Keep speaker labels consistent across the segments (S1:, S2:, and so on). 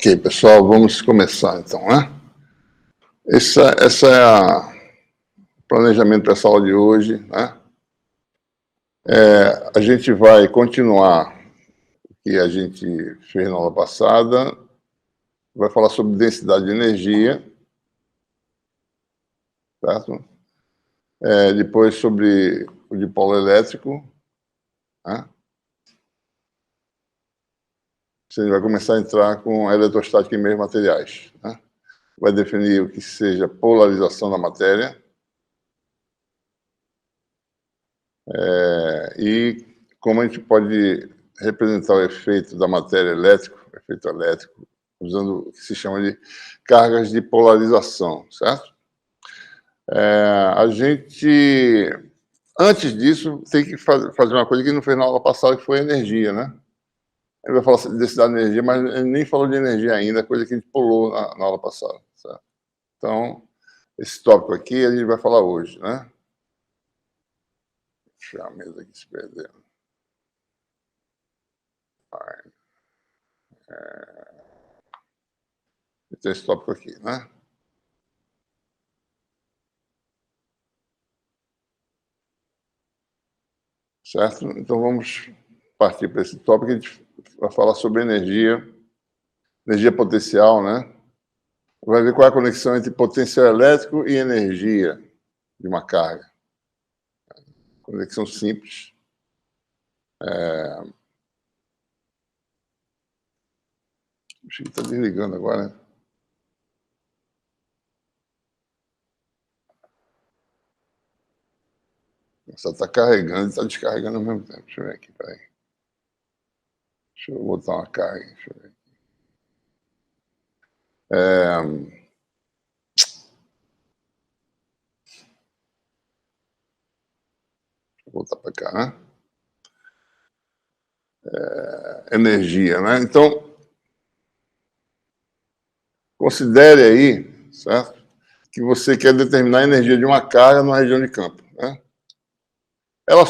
S1: Ok, pessoal, vamos começar então, né? Essa é o planejamento para essa aula de hoje, né? A gente vai continuar o que a gente fez na aula passada, vai falar sobre densidade de energia, certo? Depois sobre o dipolo elétrico, né? Você vai começar a entrar com a eletrostática em meios materiais, né? Vai definir o que seja polarização da matéria, e como a gente pode representar o efeito da matéria elétrica, o efeito elétrico, usando o que se chama de cargas de polarização, certo? A gente, antes disso, tem que fazer uma coisa que não fez na aula passada, que foi a energia, né? Ele vai falar de densidade de energia, mas ele nem falou de energia ainda, coisa que a gente pulou na aula passada, certo? Então, esse tópico aqui a gente vai falar hoje, né? Deixa a mesa aqui se perder. Então, esse tópico aqui, né? Certo? Então, vamos partir para esse tópico, a gente vai falar sobre energia potencial, né? Vai ver qual é a conexão entre potencial elétrico e energia de uma carga. Conexão simples. Acho que está desligando agora, né? Só está carregando e está descarregando ao mesmo tempo. Deixa eu ver aqui, peraí. Deixa eu botar uma carga. Deixa eu ver. Vou voltar para cá, né? Energia, né? Então, considere aí, certo? Que você quer determinar a energia de uma carga numa região de campo, né? Ela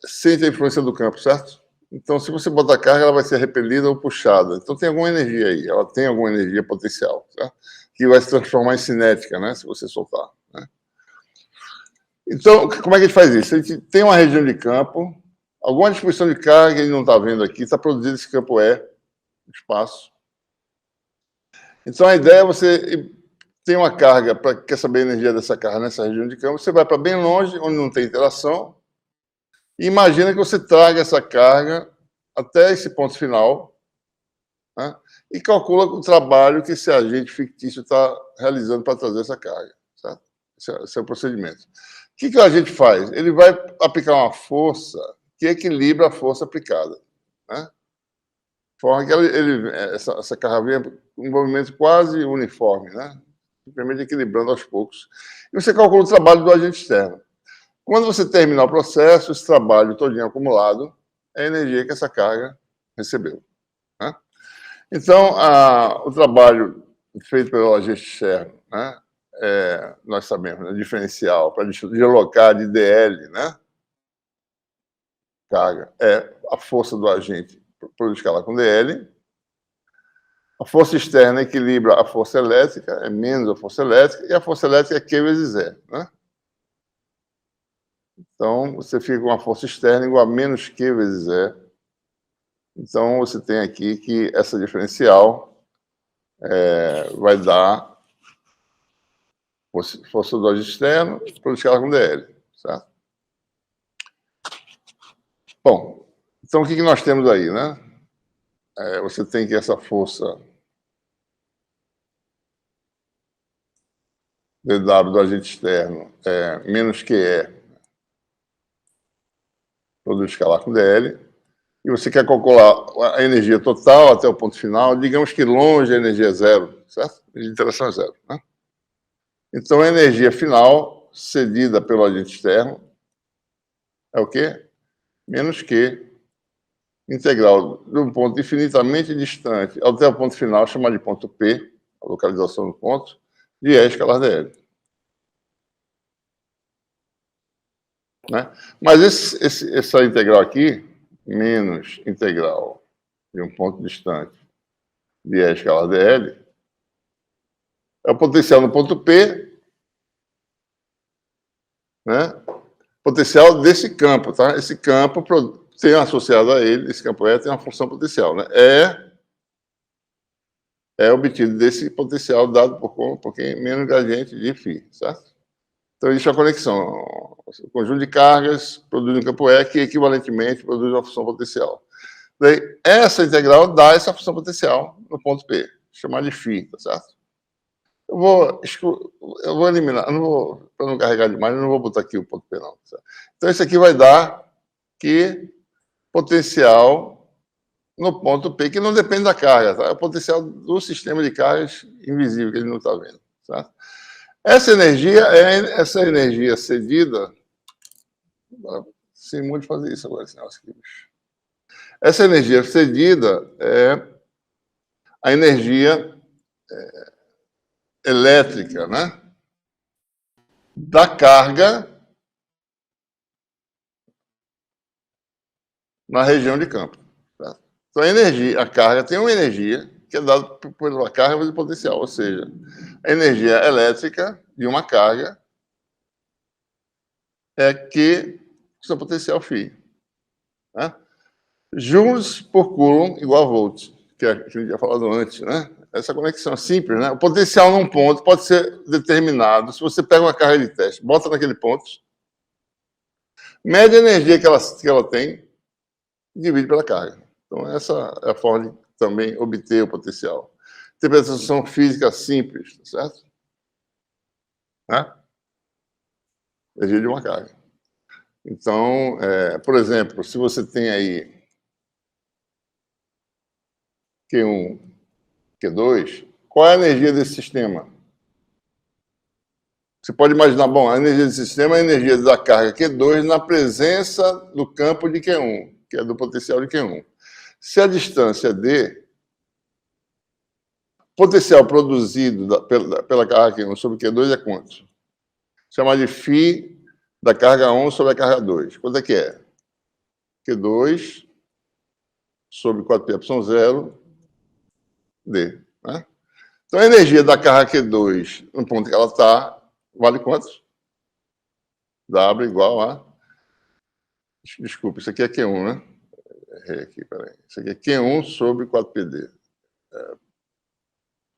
S1: sente a influência do campo, certo? Então, se você botar carga, ela vai ser repelida ou puxada. Então, tem alguma energia aí, ela tem alguma energia potencial, certo? Que vai se transformar em cinética, né? Se você soltar, né? Então, como é que a gente faz isso? A gente tem uma região de campo, alguma distribuição de carga que a gente não está vendo aqui, está produzindo esse campo espaço. Então, a ideia é você tem uma carga, quer saber a energia dessa carga nessa região de campo, você vai para bem longe, onde não tem interação, e imagina que você traga essa carga até esse ponto final, né, e calcula o trabalho que esse agente fictício está realizando para trazer essa carga. Certo? Esse é o procedimento. O que o agente faz? Ele vai aplicar uma força que equilibra a força aplicada, né? De forma que essa carga venha com um movimento quase uniforme, né? Simplesmente equilibrando aos poucos. E você calcula o trabalho do agente externo. Quando você terminar o processo, esse trabalho todinho acumulado é a energia que essa carga recebeu, né? Então, o trabalho feito pelo agente externo, né, nós sabemos, né, diferencial para deslocar de DL, né, carga, é a força do agente por escalar com DL. A força externa equilibra a força elétrica, é menos a força elétrica, e a força elétrica é Q vezes E, né? Então, você fica com a força externa igual a menos Q vezes E. Então, você tem aqui que essa diferencial vai dar força do agente externo por escalar com DL, certo? Bom, então o que nós temos aí, né? Você tem que essa força dW do agente externo é menos QE por escalar com DL, e você quer calcular a energia total até o ponto final, digamos que longe a energia é zero, certo? A interação é zero, né? Então, a energia final cedida pelo agente externo é o quê? Menos Q integral de um ponto infinitamente distante até o ponto final, chamado de ponto P, a localização do ponto, de E escalar dL. Né? Mas essa integral aqui, menos integral de um ponto distante de E escalar dl, é o potencial no ponto P, né? Potencial desse campo, tá? Esse campo tem associado a ele, esse campo E tem uma função potencial, né? É obtido desse potencial dado por quem menos gradiente de φ, certo? Então, existe a conexão. O conjunto de cargas produz um campo E que, equivalentemente, produz uma função potencial. Daí, essa integral dá essa função potencial no ponto P, chamar de φ, tá certo? Eu vou eliminar, para não carregar demais, eu não vou botar aqui o ponto P, não. Certo? Então, isso aqui vai dar que potencial no ponto P, que não depende da carga, tá? É o potencial do sistema de cargas invisível, que ele não está vendo, certo? Essa energia cedida. Sem muito fazer isso agora, esse negócio aqui. Essa energia cedida é a energia elétrica, né? Da carga na região de campo. Tá? Então, a carga tem uma energia que é dada pela carga vezes o potencial, ou seja, a energia elétrica de uma carga é que seu potencial φ. Né? Joules por Coulomb igual a volts, que a gente tinha falado antes, né? Essa conexão é simples, né? O potencial num ponto pode ser determinado. Se você pega uma carga de teste, bota naquele ponto, mede a energia que ela tem e divide pela carga. Então, essa é a forma de também obter o potencial. Interpretação física simples, certo? Né? Energia de uma carga. Então, por exemplo, se você tem aí Q1, Q2, qual é a energia desse sistema? Você pode imaginar, bom, a energia desse sistema é a energia da carga Q2 na presença do campo de Q1, que é do potencial de Q1. Se a distância é D, potencial produzido pela carga Q1 sobre Q2 é quanto? Chamar de φ da carga 1 sobre a carga 2. Quanto é que é? Q2 sobre 4πε0 D. Né? Então, a energia da carga Q2 no ponto que ela está, vale quanto? W igual a... Desculpa, isso aqui é Q1, né? Errei aqui, peraí. Isso aqui é Q1 sobre 4πd.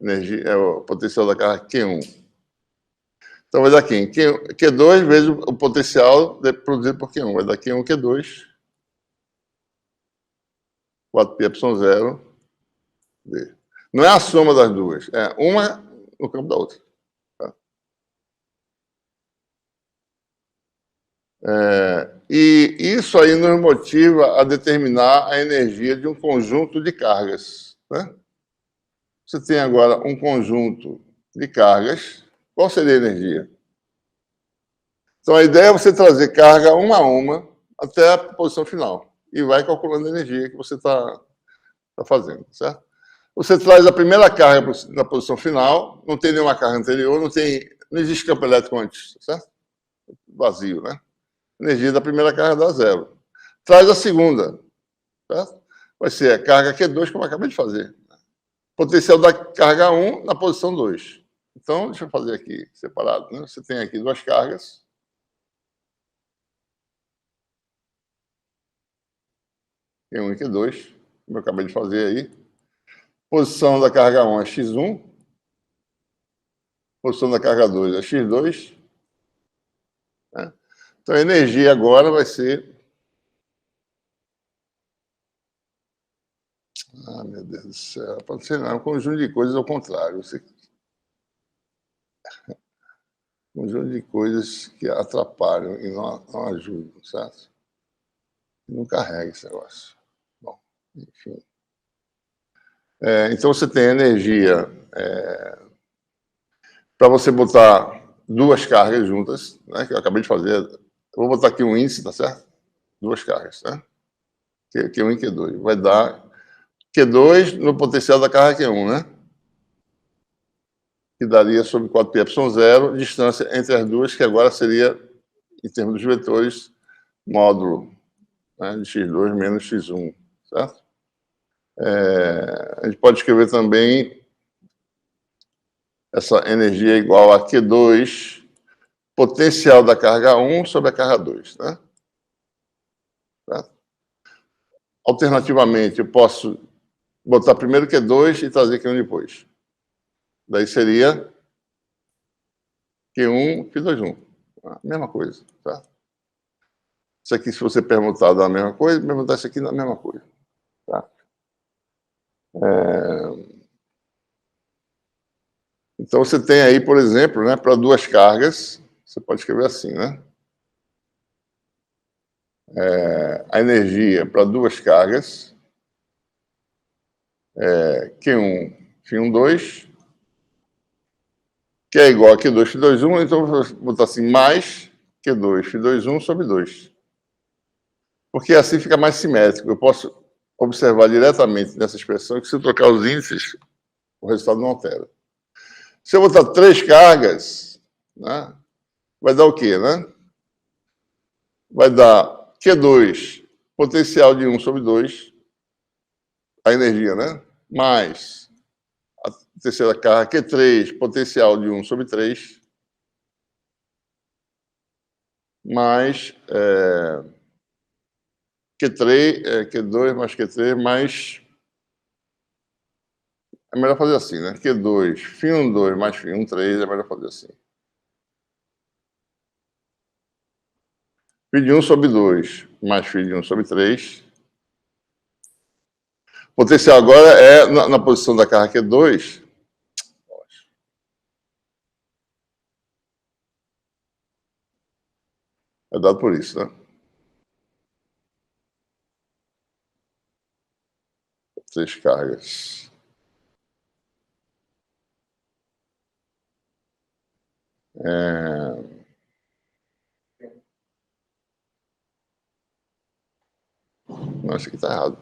S1: Energia, é o potencial da carga Q1. Então, vai dar aqui, Q2 vezes o potencial produzido por Q1. Vai dar Q1, Q2, 4πε0, D. Não é a soma das duas, é uma no campo da outra. Tá? E isso aí nos motiva a determinar a energia de um conjunto de cargas. Né? Você tem agora um conjunto de cargas. Qual seria a energia? Então, a ideia é você trazer carga uma a uma até a posição final. E vai calculando a energia que você está fazendo, certo? Você traz a primeira carga na posição final, não tem nenhuma carga anterior, não existe campo elétrico antes, certo? Vazio, né? A energia da primeira carga dá zero. Traz a segunda, certo? Vai ser a carga Q2, como eu acabei de fazer. Potencial da carga 1 na posição 2. Então, deixa eu fazer aqui separado. Né? Você tem aqui duas cargas. Q1 e Q2, como eu acabei de fazer aí. Posição da carga 1 é X1. Posição da carga 2 é X2. Né? Então, a energia agora vai ser... Ah, meu Deus do céu. Pode ser não, é um conjunto de coisas ao contrário. Um conjunto de coisas que atrapalham e não ajudam, certo? Não carrega esse negócio. Bom, enfim. Então, você tem energia para você botar duas cargas juntas, né, que eu acabei de fazer. Eu vou botar aqui um índice, tá certo? Duas cargas, tá? Q1 e Q2. Vai dar Q2 no potencial da carga Q1, né? Que daria sobre 4πε0, distância entre as duas, que agora seria, em termos dos vetores, módulo, né, de x2 menos x1, certo? A gente pode escrever também essa energia igual a Q2 potencial da carga 1 sobre a carga 2, né? Certo? Alternativamente, eu posso botar primeiro Q2 e trazer Q1 depois. Daí seria Q1, Q2, 1. A mesma coisa, tá? Isso aqui, se você permutar da mesma coisa, permutar isso aqui da mesma coisa, tá? Então, você tem aí, por exemplo, né, para duas cargas, você pode escrever assim, né? A energia para duas cargas é Q1, Φ1, 2, que é igual a Q2, Φ2, 1, então eu vou botar assim, mais Q2, Φ2, 1 sobre 2. Porque assim fica mais simétrico. Eu posso observar diretamente nessa expressão que se eu trocar os índices, o resultado não altera. Se eu botar três cargas, né, vai dar o quê, né? Vai dar Q2, potencial de 1 sobre 2, a energia, né? Mais a terceira carga, Q3, potencial de 1 sobre 3, mais Q3, Q2 mais Q3, mais... É melhor fazer assim, né? Q2, Φ1, 2 mais Φ1, 3, é melhor fazer assim. Φ de 1 sobre 2 mais Φ de 1 sobre 3. O potencial agora é na posição da carga Q2. É dado por isso, né? Três cargas. Não, isso aqui está errado.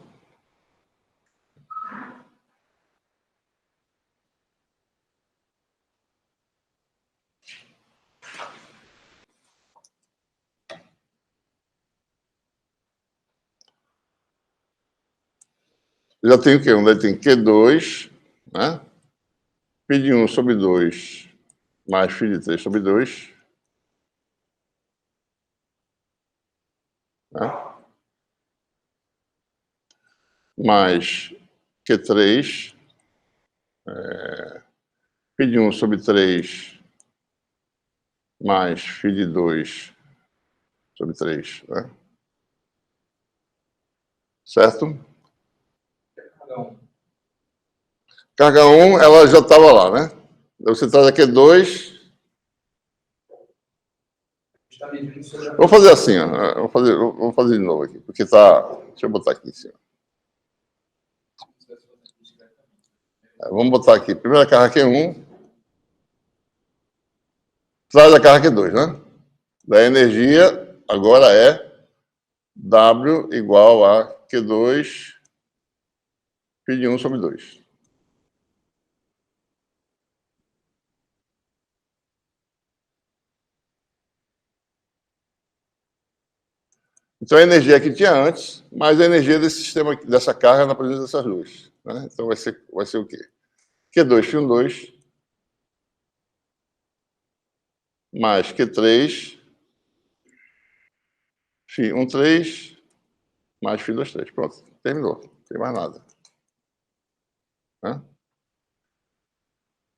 S1: Já tem o quê? Onde tem Q2, né? Φ de 1 sobre 2 mais Φ de 3 sobre 2. Né? Mais Q3, Φ de 1 sobre 3 mais Φ de 2 sobre 3. Né? Certo? Carga 1, ela já estava lá, né? Você traz aqui 2. Vou fazer assim, ó. Vou fazer de novo aqui, porque tá. Deixa eu botar aqui em cima. Vamos botar aqui. Primeira carga Q1. Traz a carga Q2, né? Da energia, agora é W igual a Q2 Φ de 1 sobre 2. Então, a energia que tinha antes, mais a energia desse sistema, dessa carga na presença dessas luzes. Né? Então, vai ser o quê? Q2 Φ1, 2 mais Q3 Φ1, 3 mais Φ2, 3. Pronto, terminou. Não tem mais nada. Né?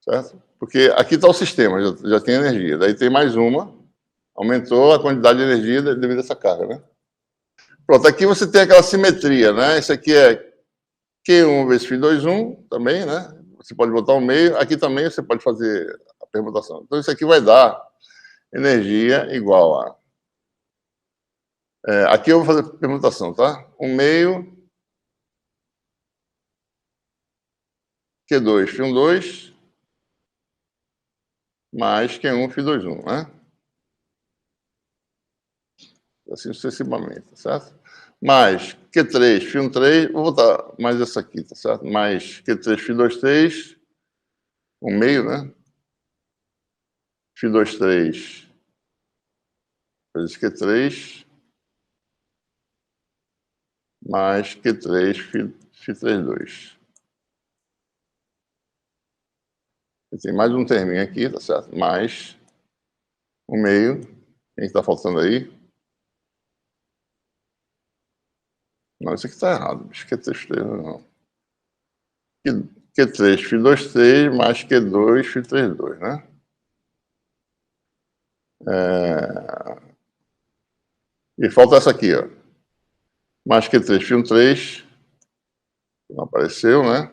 S1: Certo? Porque aqui está o sistema, já tem energia. Daí tem mais uma, aumentou a quantidade de energia devido a essa carga, né? Pronto, aqui você tem aquela simetria, né? Isso aqui é Q1 vezes Φ2, 1 também, né? Você pode botar um meio. Aqui também você pode fazer a permutação. Então, isso aqui vai dar energia igual a... aqui eu vou fazer a permutação, tá? 1 meio Q2 Φ1, 2 mais Q1 Φ2, 1, né? Assim sucessivamente, certo? Mais Q3, Φ1, 3, vou botar mais essa aqui, tá certo? Mais Q3, Φ2, 3, 1 meio, né? Φ2, 3, vezes Q3, mais Q3, Φ32. Tem mais um terminho aqui, tá certo? Mais o meio. Quem está faltando aí? Não, isso aqui está errado. Bicho, Q3, não. Q3, Φ23 mais Q2, Φ32, né? E falta essa aqui, ó. Mais Q3, Φ13, não apareceu, né?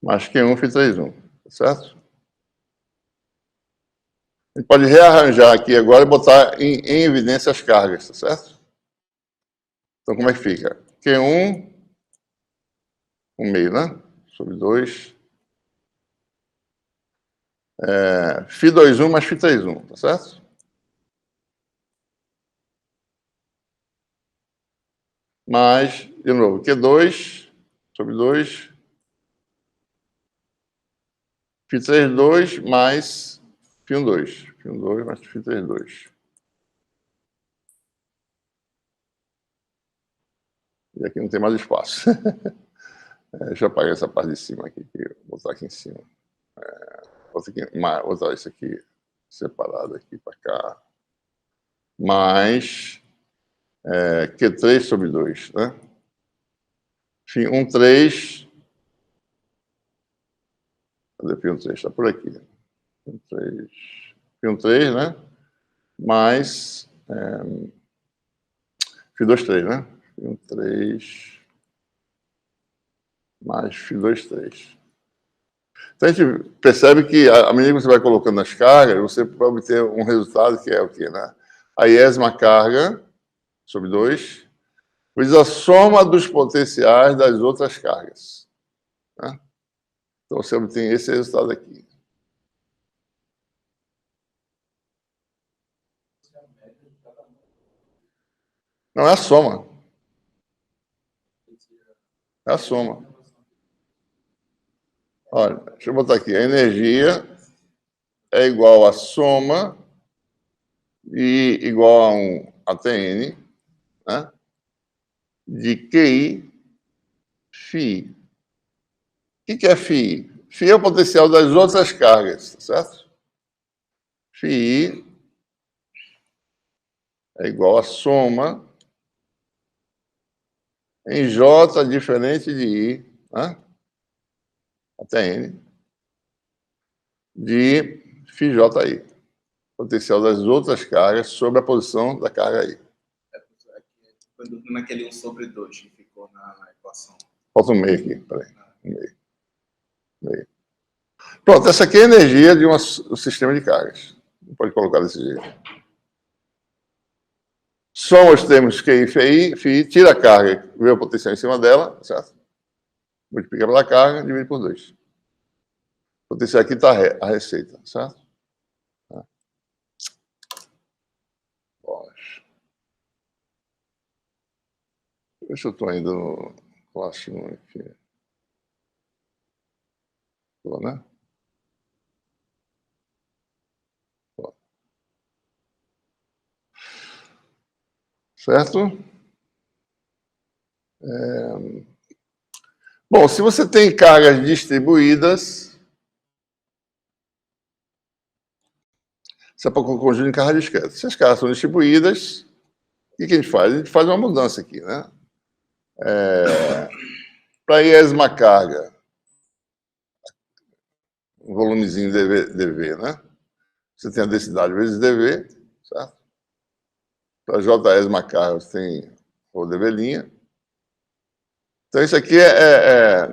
S1: Mais Q1, Φ31, tá certo? A gente pode rearranjar aqui agora e botar em evidência as cargas, tá certo? Então, como é que fica? Q1, 1 meio, né? Sobre 2. Φ21 mais Φ31, tá certo? Mais, de novo, Q2 sobre 2. Φ32 mais Φ12. Φ12 mais Φ32. E aqui não tem mais espaço. Deixa eu apagar essa parte de cima aqui, vou botar aqui em cima. Vou botar isso aqui separado aqui para cá. Mais Q3 sobre 2, né? Φ13. Cadê Φ13? Está por aqui. Φ13, né? Mais Φ23, né? Φ3 mais Φ23. Então a gente percebe que, à medida que você vai colocando as cargas, você vai obter um resultado que é o quê, né? A iésima carga sobre 2 vezes a soma dos potenciais das outras cargas. Né? Então você obtém esse resultado aqui. Não é a soma. É a soma. Olha, deixa eu botar aqui. A energia é igual à soma e igual a um ATN, né? De QI φ. O que é φ? Φ é o potencial das outras cargas, certo? Φ é igual a soma em J diferente de I, né? Até N, de φJI. Potencial das outras cargas sobre a posição da carga I.
S2: Naquele 1 sobre 2 que ficou na equação.
S1: Falta um meio aqui, peraí. Meio. Pronto, essa aqui é a energia de um sistema de cargas. Não pode colocar desse jeito. Soma os termos QI e FI, tira a carga, vê o potencial em cima dela, certo? Multiplica pela carga, divide por 2. O potencial aqui está a receita, certo? Deixa eu estou ainda no classe 1 aqui. Tô, né? Tô. Certo? Bom, se você tem cargas distribuídas, você pode colocar um conjunto de cargas discretas. Se as cargas são distribuídas, o que a gente faz? A gente faz uma mudança aqui, né? Para a iésima carga, um volumezinho dV, né? Você tem a densidade vezes dV, certo? Para a jésima carga, você tem o dV'. Então, isso aqui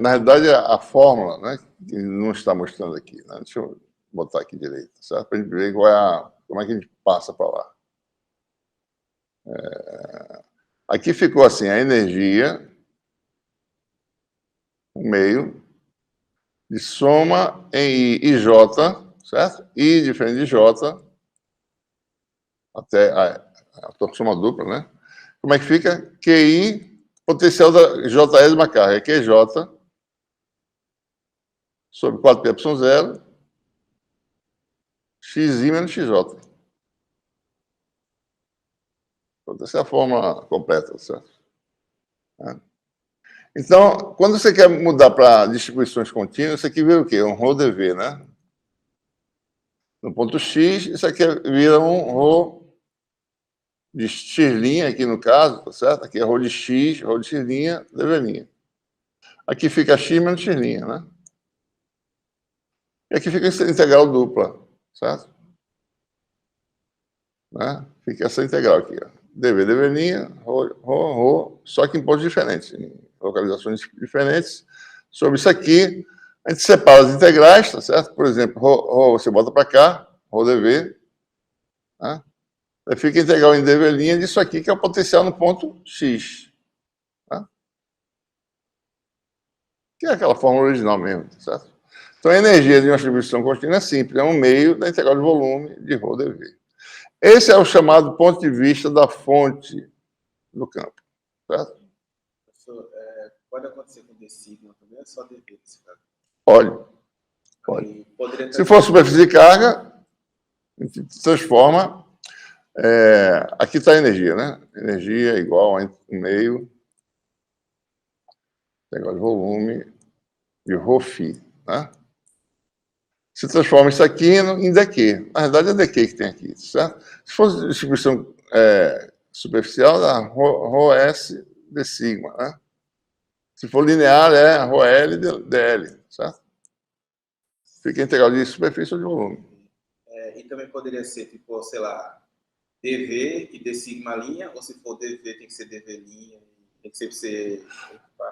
S1: na realidade, a fórmula, né? Que não está mostrando aqui, né? Deixa eu botar aqui direito, certo? Para a gente ver como é que a gente passa para lá. Aqui ficou assim, a energia, o meio, de soma em IJ, certo? I diferente de J, até a soma dupla, né? Como é que fica? QI, potencial da Jésima carga, QJ, sobre 4πε0, XI menos XJ. Essa é a forma completa, certo? Então, quando você quer mudar para distribuições contínuas, isso aqui vira o quê? Um ρdV, né? No ponto X, isso aqui vira um ρ de x' aqui no caso, tá certo? Aqui é ρ de x, ρ de x', dV'. Aqui fica x menos x', né? E aqui fica essa integral dupla, certo? Né? Fica essa integral aqui, ó. dV, dV', ρ, só que em pontos diferentes, em localizações diferentes. Sobre isso aqui, a gente separa as integrais, tá certo? Por exemplo, ρ você bota para cá, ρdV, né? Aí fica integral em dV' disso aqui, que é o potencial no ponto X. Tá? Que é aquela fórmula original mesmo, tá certo? Então, a energia de uma distribuição contínua é simples, é um meio da integral de volume de ρdV. Esse é o chamado ponto de vista da fonte do campo, certo?
S2: Professor, pode acontecer com d sigma também, é só dv nesse caso?
S1: Pode. Se for superfície de carga, a gente transforma. Aqui está a energia, né? Energia é igual a 1 meio integral de volume de ρφ, né? Se transforma isso aqui em dq. Na verdade, é dq que tem aqui, certo? Se fosse distribuição superficial, dá ρs d sigma, né? Se for linear, é ρl dl, certo? Fica integral de superfície ou de volume.
S2: E também poderia ser, tipo, sei lá, dv e d sigma linha, ou se for dv tem que ser dv linha, tem que ser...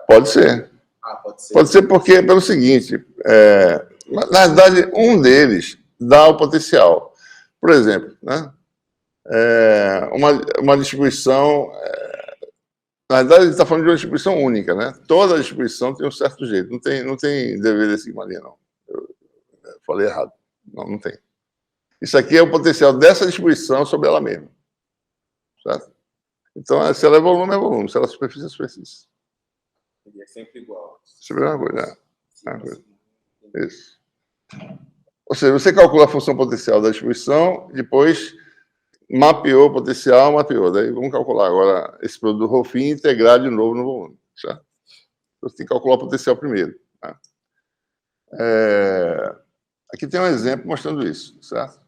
S1: Pode ser.
S2: Pode ser.
S1: Pode ser porque, pelo seguinte, na verdade, um deles dá o potencial. Por exemplo, né? Uma distribuição... na verdade, a gente está falando de uma distribuição única, né? Toda distribuição tem um certo jeito. Não tem dv d sigma linha, não. Eu falei errado. Não tem. Isso aqui é o potencial dessa distribuição sobre ela mesma. Certo? Então, se ela é volume, se ela é superfície, é superfície.
S2: É sempre igual.
S1: Sempre a mesma coisa, Isso. Ou seja, você calcula a função potencial da distribuição, depois mapeou o potencial, mapeou. Daí vamos calcular agora esse produto ρφ e integrar de novo no volume. Certo? Você tem que calcular o potencial primeiro. Tá? Aqui tem um exemplo mostrando isso, certo?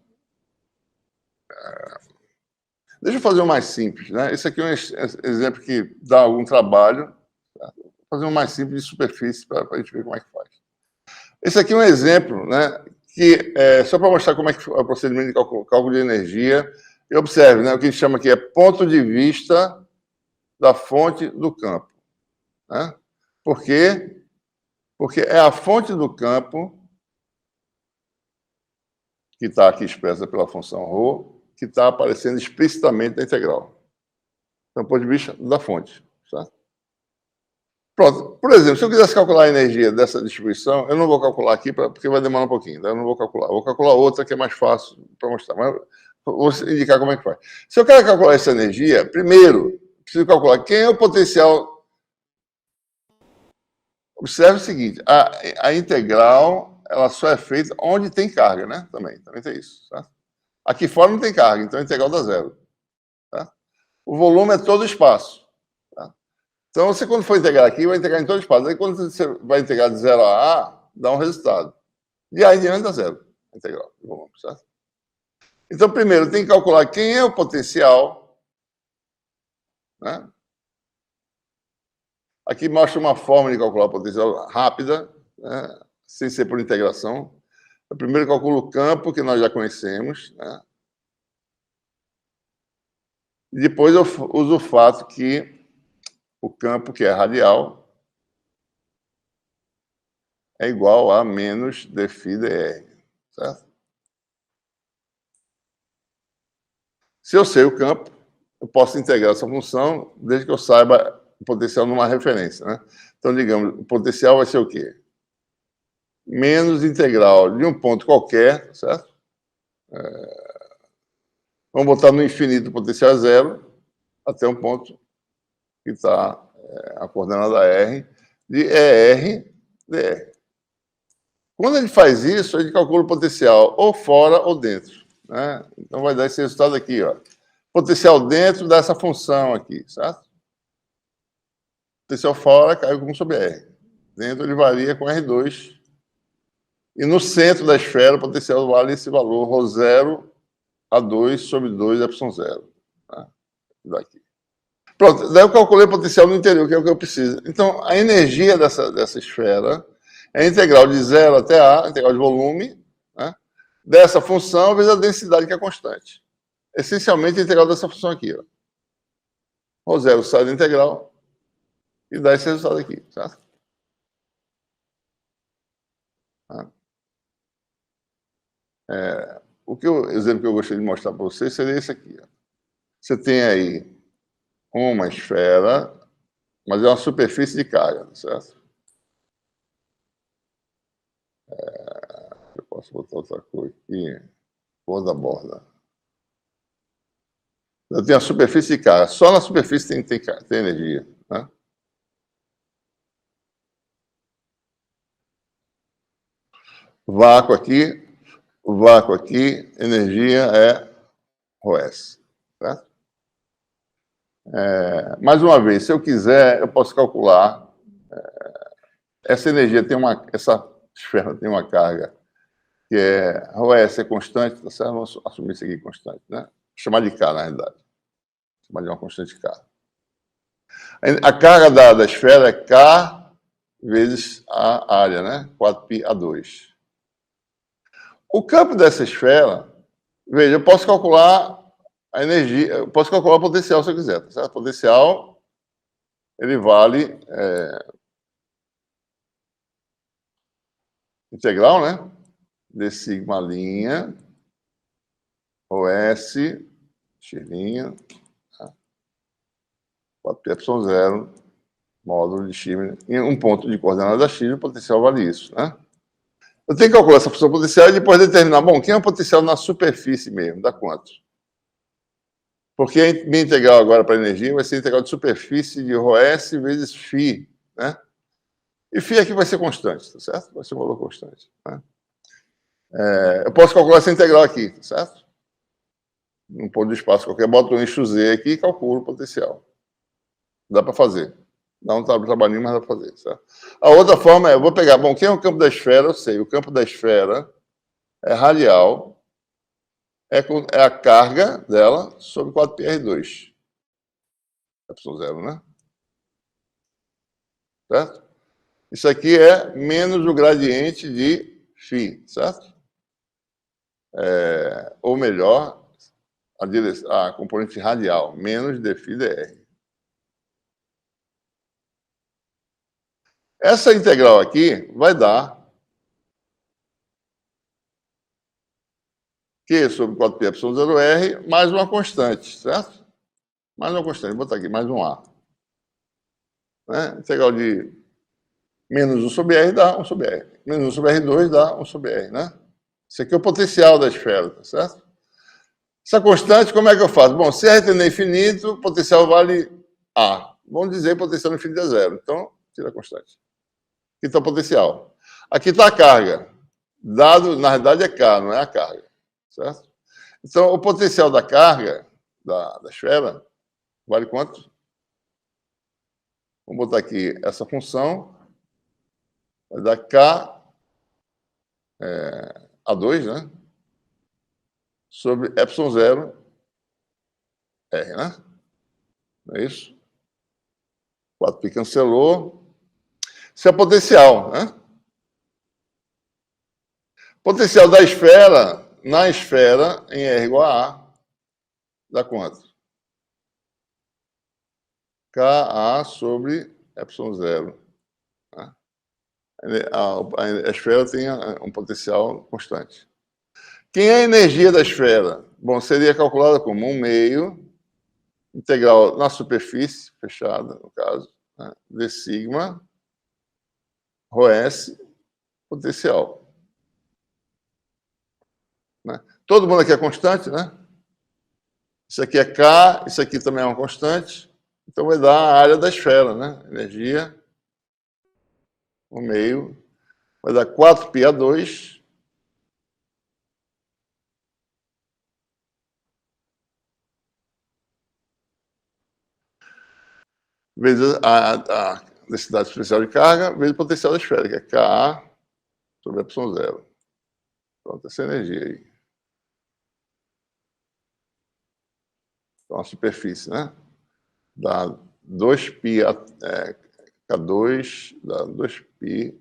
S1: Deixa eu fazer um mais simples, né? Esse aqui é um exemplo que dá algum trabalho. Tá? Vou fazer um mais simples de superfície para a gente ver como é que faz. Esse aqui é um exemplo, né? Que só para mostrar como é que é o procedimento de cálculo de energia. E observe, né? O que a gente chama aqui é ponto de vista da fonte do campo. Né? Por quê? Porque é a fonte do campo que está aqui expressa pela função ρ, que está aparecendo explicitamente na integral. Então, ponto de vista da fonte. Certo? Pronto. Por exemplo, se eu quisesse calcular a energia dessa distribuição, eu não vou calcular aqui, porque vai demorar um pouquinho. Então eu não vou calcular. Vou calcular outra que é mais fácil para mostrar. Mas vou indicar como é que faz. Se eu quero calcular essa energia, primeiro, preciso calcular quem é o potencial. Observe o seguinte, a integral ela só é feita onde tem carga, né? Também tem isso. Certo? Aqui fora não tem carga, então a integral dá zero. Tá? O volume é todo o espaço. Tá? Então, você quando for integrar aqui, vai integrar em todo o espaço. Aí quando você vai integrar de 0 a A, dá um resultado. E aí diante dá zero, a integral do volume, certo? Então, primeiro, tem que calcular quem é o potencial. Né? Aqui mostra uma forma de calcular o potencial rápida, né? Sem ser por integração. Eu primeiro calculo o campo, que nós já conhecemos. Né? E depois eu uso o fato que o campo, que é radial, é igual a menos dφ dr. Certo? Se eu sei o campo, eu posso integrar essa função desde que eu saiba o potencial numa referência. Né? Então, digamos, o potencial vai ser o quê? Menos integral de um ponto qualquer, certo? Vamos botar no infinito o potencial é zero, até um ponto que está a coordenada R, de ER dr. Quando ele faz isso, ele calcula o potencial ou fora ou dentro. Né? Então, vai dar esse resultado aqui, ó. Potencial dentro dessa função aqui, certo? potencial fora cai com sobre R. Dentro ele varia com R2. E no centro da esfera, o potencial vale esse valor ρ0 A2 sobre 2 ε0. Tá? Daqui. Pronto, daí eu calculei o potencial no interior, que é o que eu preciso. Então, a energia dessa esfera é a integral de 0 até A, integral de volume, né, dessa função vezes a densidade, que é constante. Essencialmente, a integral dessa função aqui. ρ0 sai da integral e dá esse resultado aqui. Certo? O exemplo que eu gostaria de mostrar para vocês seria esse aqui. Você tem aí uma esfera, mas é uma superfície de carga, certo? Eu posso botar outra cor aqui, cor da borda. Eu tenho a superfície de carga, só na superfície tem energia. Né? Vácuo aqui, energia é ρS. Certo? Mais uma vez, se eu quiser, eu posso calcular. Essa energia essa esfera tem uma carga que é ρS é constante, tá certo? Vamos assumir isso aqui constante, né? Vou chamar de K, na realidade. Vou chamar de uma constante K. A carga da esfera é K vezes a área, né? 4πa2. O campo dessa esfera, veja, eu posso calcular a energia, eu posso calcular o potencial se eu quiser, tá certo? O potencial, ele vale integral, né? De sigma linha, OS, x', tá? 4πε0, módulo de x, em um ponto de coordenada x, o potencial vale isso, né? Eu tenho que calcular essa função potencial e depois determinar, bom, quem é o potencial na superfície mesmo, dá quanto? Porque a minha integral agora para a energia vai ser a integral de superfície de ρS vezes φ, né? E φ aqui vai ser constante, tá certo? Vai ser um valor constante. Né? Eu posso calcular essa integral aqui, tá certo? Num ponto de espaço qualquer, boto um eixo Z aqui e calculo o potencial. Dá para fazer. Dá um trabalhinho, mas dá para fazer. Certo? A outra forma é, eu vou pegar, bom, quem é o campo da esfera? Eu sei, o campo da esfera é radial, é a carga dela sobre 4πr2. ε0, né? Certo? Isso aqui é menos o gradiente de φ, certo? Ou melhor, a componente radial, menos dφ dr. Essa integral aqui vai dar Q sobre 4πε0r mais uma constante, certo? Mais uma constante, vou botar aqui, mais um A. Né? Integral de menos 1 sobre R dá 1 sobre R. Menos 1 sobre R2 dá 1 sobre R, né? Isso aqui é o potencial da esfera, tá certo? Essa constante, como é que eu faço? Bom, se R tende a infinito, o potencial vale A. Vamos dizer que o potencial no infinito é zero. Então, tira a constante. Aqui está o potencial. Aqui está a carga. Dado, na realidade, é K, não é a carga. Certo? Então, o potencial da carga, da esfera, vale quanto? Vamos botar aqui essa função. Vai dar K A2, né? Sobre ε0 R, né? Não é isso? 4π cancelou. Isso é potencial, né? Potencial da esfera, na esfera, em R igual a A, dá quanto? Ka sobre ε0. Né? A esfera tem um potencial constante. Quem é a energia da esfera? Bom, seria calculada como 1 meio, integral na superfície, fechada, no caso, né? De sigma, ρS, potencial. Né? Todo mundo aqui é constante, né? Isso aqui é K, isso aqui também é uma constante. Então vai dar a área da esfera, né? Energia, 1 meio, vai dar 4πa2. vezes a densidade superficial de carga, vezes o potencial da esfera, que é Ka sobre ε0. Pronto, essa energia aí. Então, a superfície, né? Dá 2π K2, dá 2π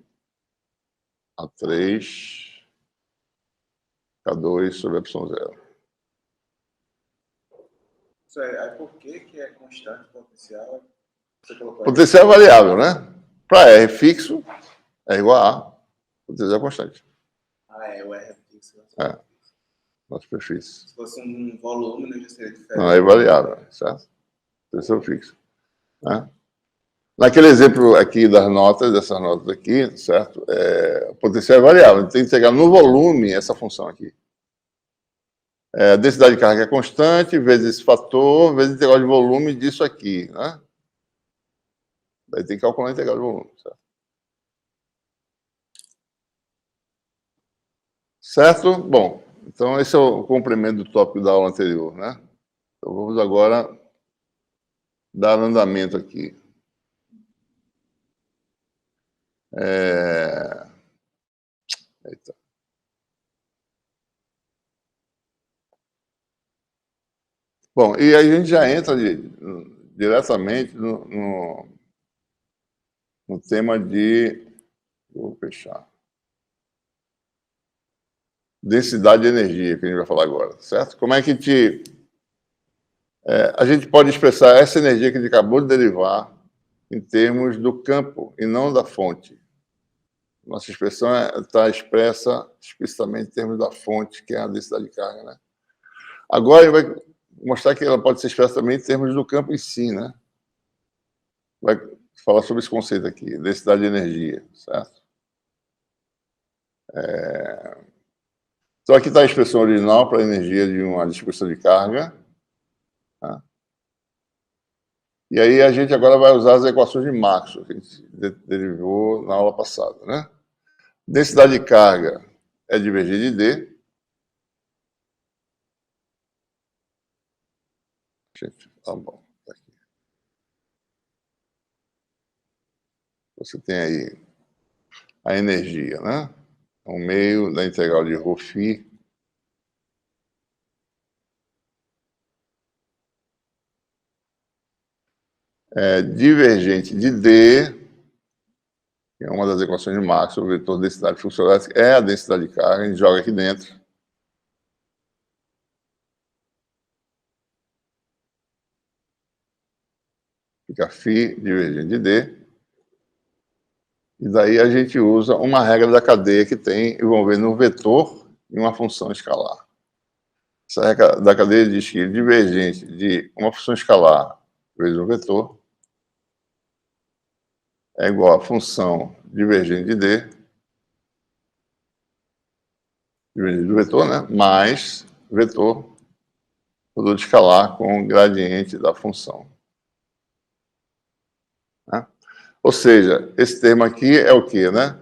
S1: A3 K2 sobre ε0.
S2: Isso aí por que é constante o potencial?
S1: Potencial é variável, né? Para R fixo, é igual a potencial é constante.
S2: O R é fixo.
S1: É, na superfície.
S2: Se fosse um volume, não seria diferente.
S1: Não, é variável, certo? Potencial fixo. Né? Naquele exemplo aqui das notas, dessas notas aqui, certo? O potencial é variável. Tem que integrar no volume essa função aqui. A densidade de carga é constante, vezes esse fator, vezes a integral de volume disso aqui, né? Daí tem que calcular a integral de volume, certo? Certo? Bom, então esse é o complemento do tópico da aula anterior, né? Então vamos agora dar andamento aqui. Eita. Bom, e aí a gente já entra diretamente no tema de... Vou fechar. Densidade de energia, que a gente vai falar agora, certo? Como é que a gente pode expressar essa energia que a gente acabou de derivar em termos do campo e não da fonte? Nossa expressão está expressa explicitamente em termos da fonte, que é a densidade de carga, né? Agora ele vai mostrar que ela pode ser expressa também em termos do campo em si, né? Vai falar sobre esse conceito aqui, densidade de energia, certo? Então aqui está a expressão original para a energia de uma distribuição de carga. Tá? E aí a gente agora vai usar as equações de Maxwell, que a gente derivou na aula passada, né? Densidade de carga é divergida de D. Gente, tá bom. Tá aqui. Você tem aí a energia, né? O meio da integral de ρφ divergente de D, que é uma das equações de Maxwell, o vetor de densidade funcional, é a densidade de carga, a gente joga aqui dentro. Fica φ divergente de D. E daí a gente usa uma regra da cadeia que tem envolvendo um vetor e uma função escalar. Essa regra da cadeia diz que divergente de uma função escalar vezes um vetor é igual a função divergente de D, divergente do vetor, né? Mais vetor, produto escalar com o gradiente da função. Né? Ou seja, esse termo aqui é o quê, né?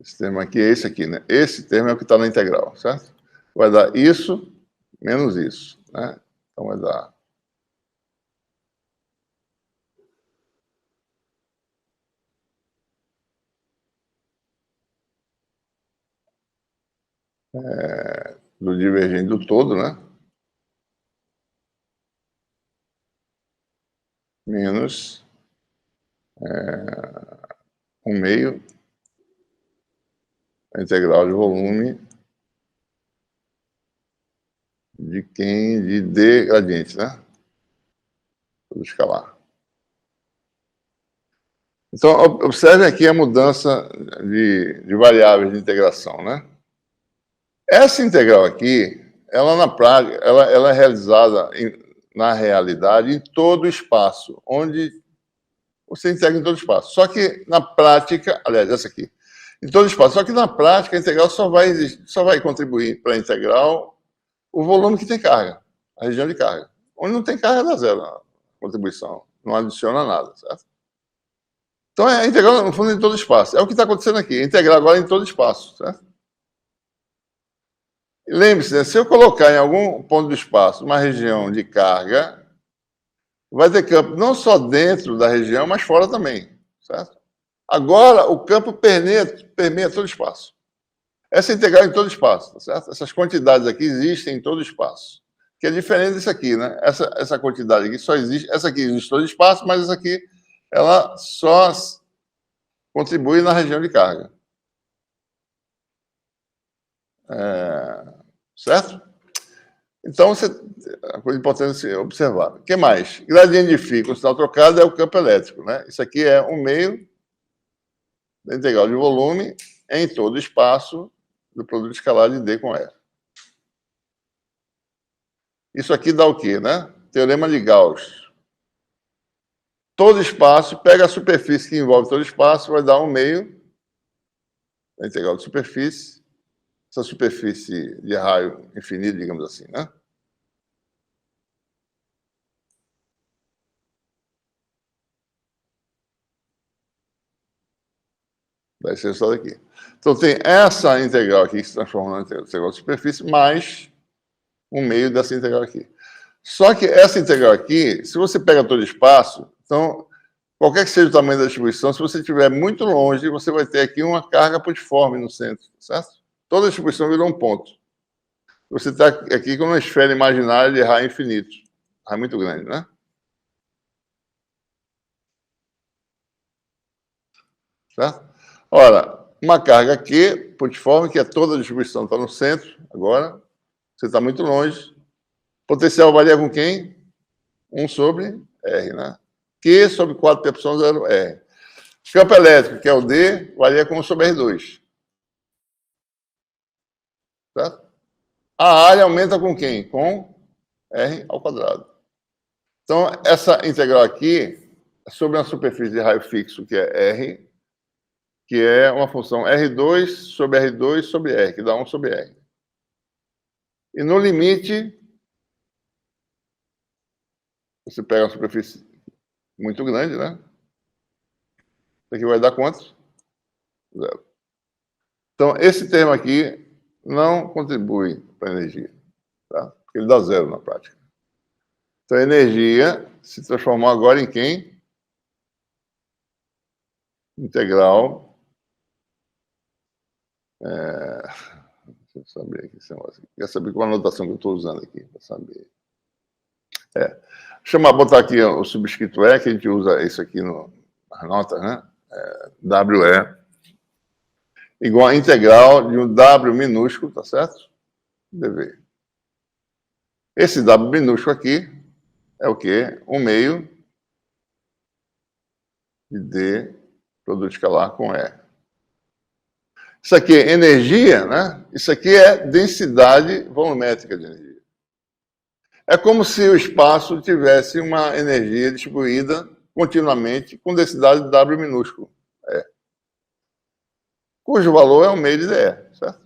S1: Esse termo aqui é esse aqui, né? Esse termo é o que está na integral, certo? Vai dar isso menos isso, né? Então vai dar... do divergente do todo, né? Menos 1/2 a integral de volume de D gradiente, né? Vou escalar. Então, observem aqui a mudança de variáveis de integração, né? Essa integral aqui, ela na prática, ela é realizada na realidade em todo o espaço, onde você integra em todo o espaço. Só que na prática, aliás, essa aqui, em todo o espaço, só que na prática a integral só vai contribuir para a integral o volume que tem carga, a região de carga. Onde não tem carga, dá zero a contribuição, não adiciona nada, certo? Então é a integral, no fundo, em todo o espaço. É o que está acontecendo aqui, a integral agora em todo o espaço, certo? Lembre-se, né, se eu colocar em algum ponto do espaço uma região de carga, vai ter campo não só dentro da região, mas fora também, certo? Agora, o campo permeia todo o espaço. Essa integral em todo o espaço, tá certo? Essas quantidades aqui existem em todo o espaço. Que é diferente disso aqui, né? Essa quantidade aqui só existe, essa aqui existe em todo o espaço, mas essa aqui, ela só contribui na região de carga. Certo? Então, a coisa importante é observar. O que mais? Gradiente de φ com sinal trocado é o campo elétrico, né? Isso aqui é um meio da integral de volume em todo o espaço do produto escalar de D com E. Isso aqui dá o quê, né? Teorema de Gauss. Todo espaço, pega a superfície que envolve todo espaço, vai dar um meio da integral de superfície, essa superfície de raio infinito, digamos assim, né? Vai ser só daqui. Então, tem essa integral aqui que se transforma na integral de superfície, mais um meio dessa integral aqui. Só que essa integral aqui, se você pega todo espaço, então, qualquer que seja o tamanho da distribuição, se você estiver muito longe, você vai ter aqui uma carga pontiforme no centro, certo? Toda a distribuição virou um ponto. Você está aqui com uma esfera imaginária de raio infinito. Raio muito grande, né? Certo? Ora, uma carga Q, pontiforme, que é toda a distribuição, está no centro, agora, você está muito longe. Potencial varia com quem? 1 sobre R, né? Q sobre 4π0 R. Campo elétrico, que é o D, varia com 1 sobre R2. Certo? A área aumenta com quem? Com R ao quadrado. Então, essa integral aqui é sobre uma superfície de raio fixo, que é R, que é uma função R2 sobre R, que dá 1 sobre R. E no limite, você pega uma superfície muito grande, né? Isso aqui vai dar quanto? 0. Então, esse termo aqui não contribui para a energia, tá? Porque ele dá 0 na prática. Então, a energia se transformou agora em quem? Integral. Deixa eu saber aqui esse negócio. Quer saber qual a anotação que eu estou usando aqui para saber. Botar aqui o subscrito E, que a gente usa isso aqui nas notas, né? WE igual a integral de um W minúsculo, tá certo? dV. Esse W minúsculo aqui é o quê? 1 meio de D produto escalar com E. Isso aqui é energia, né? Isso aqui é densidade volumétrica de energia. É como se o espaço tivesse uma energia distribuída continuamente com densidade de W minúsculo, cujo valor é 1 meio de DE, certo?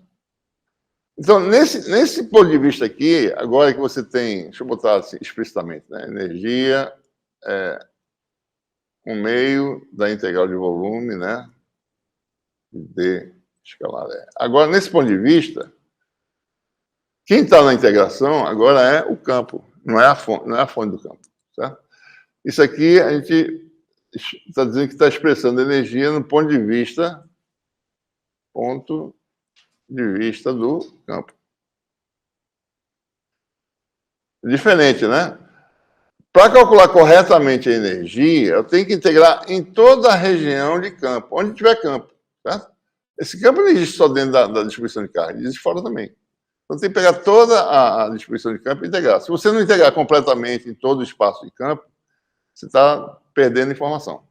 S1: Então, nesse ponto de vista aqui, agora que você tem, deixa eu botar assim explicitamente, né? Energia é 1 meio da integral de volume, né? D escalar E. Agora, nesse ponto de vista, quem está na integração agora é o campo, não é a fonte do campo, certo? Isso aqui a gente está dizendo que está expressando energia no ponto de vista do campo. Diferente, né? Para calcular corretamente a energia, eu tenho que integrar em toda a região de campo, onde tiver campo, certo? Esse campo não existe só dentro da distribuição de carga, existe fora também. Então tem que pegar toda a distribuição de campo e integrar. Se você não integrar completamente em todo o espaço de campo, você está perdendo informação.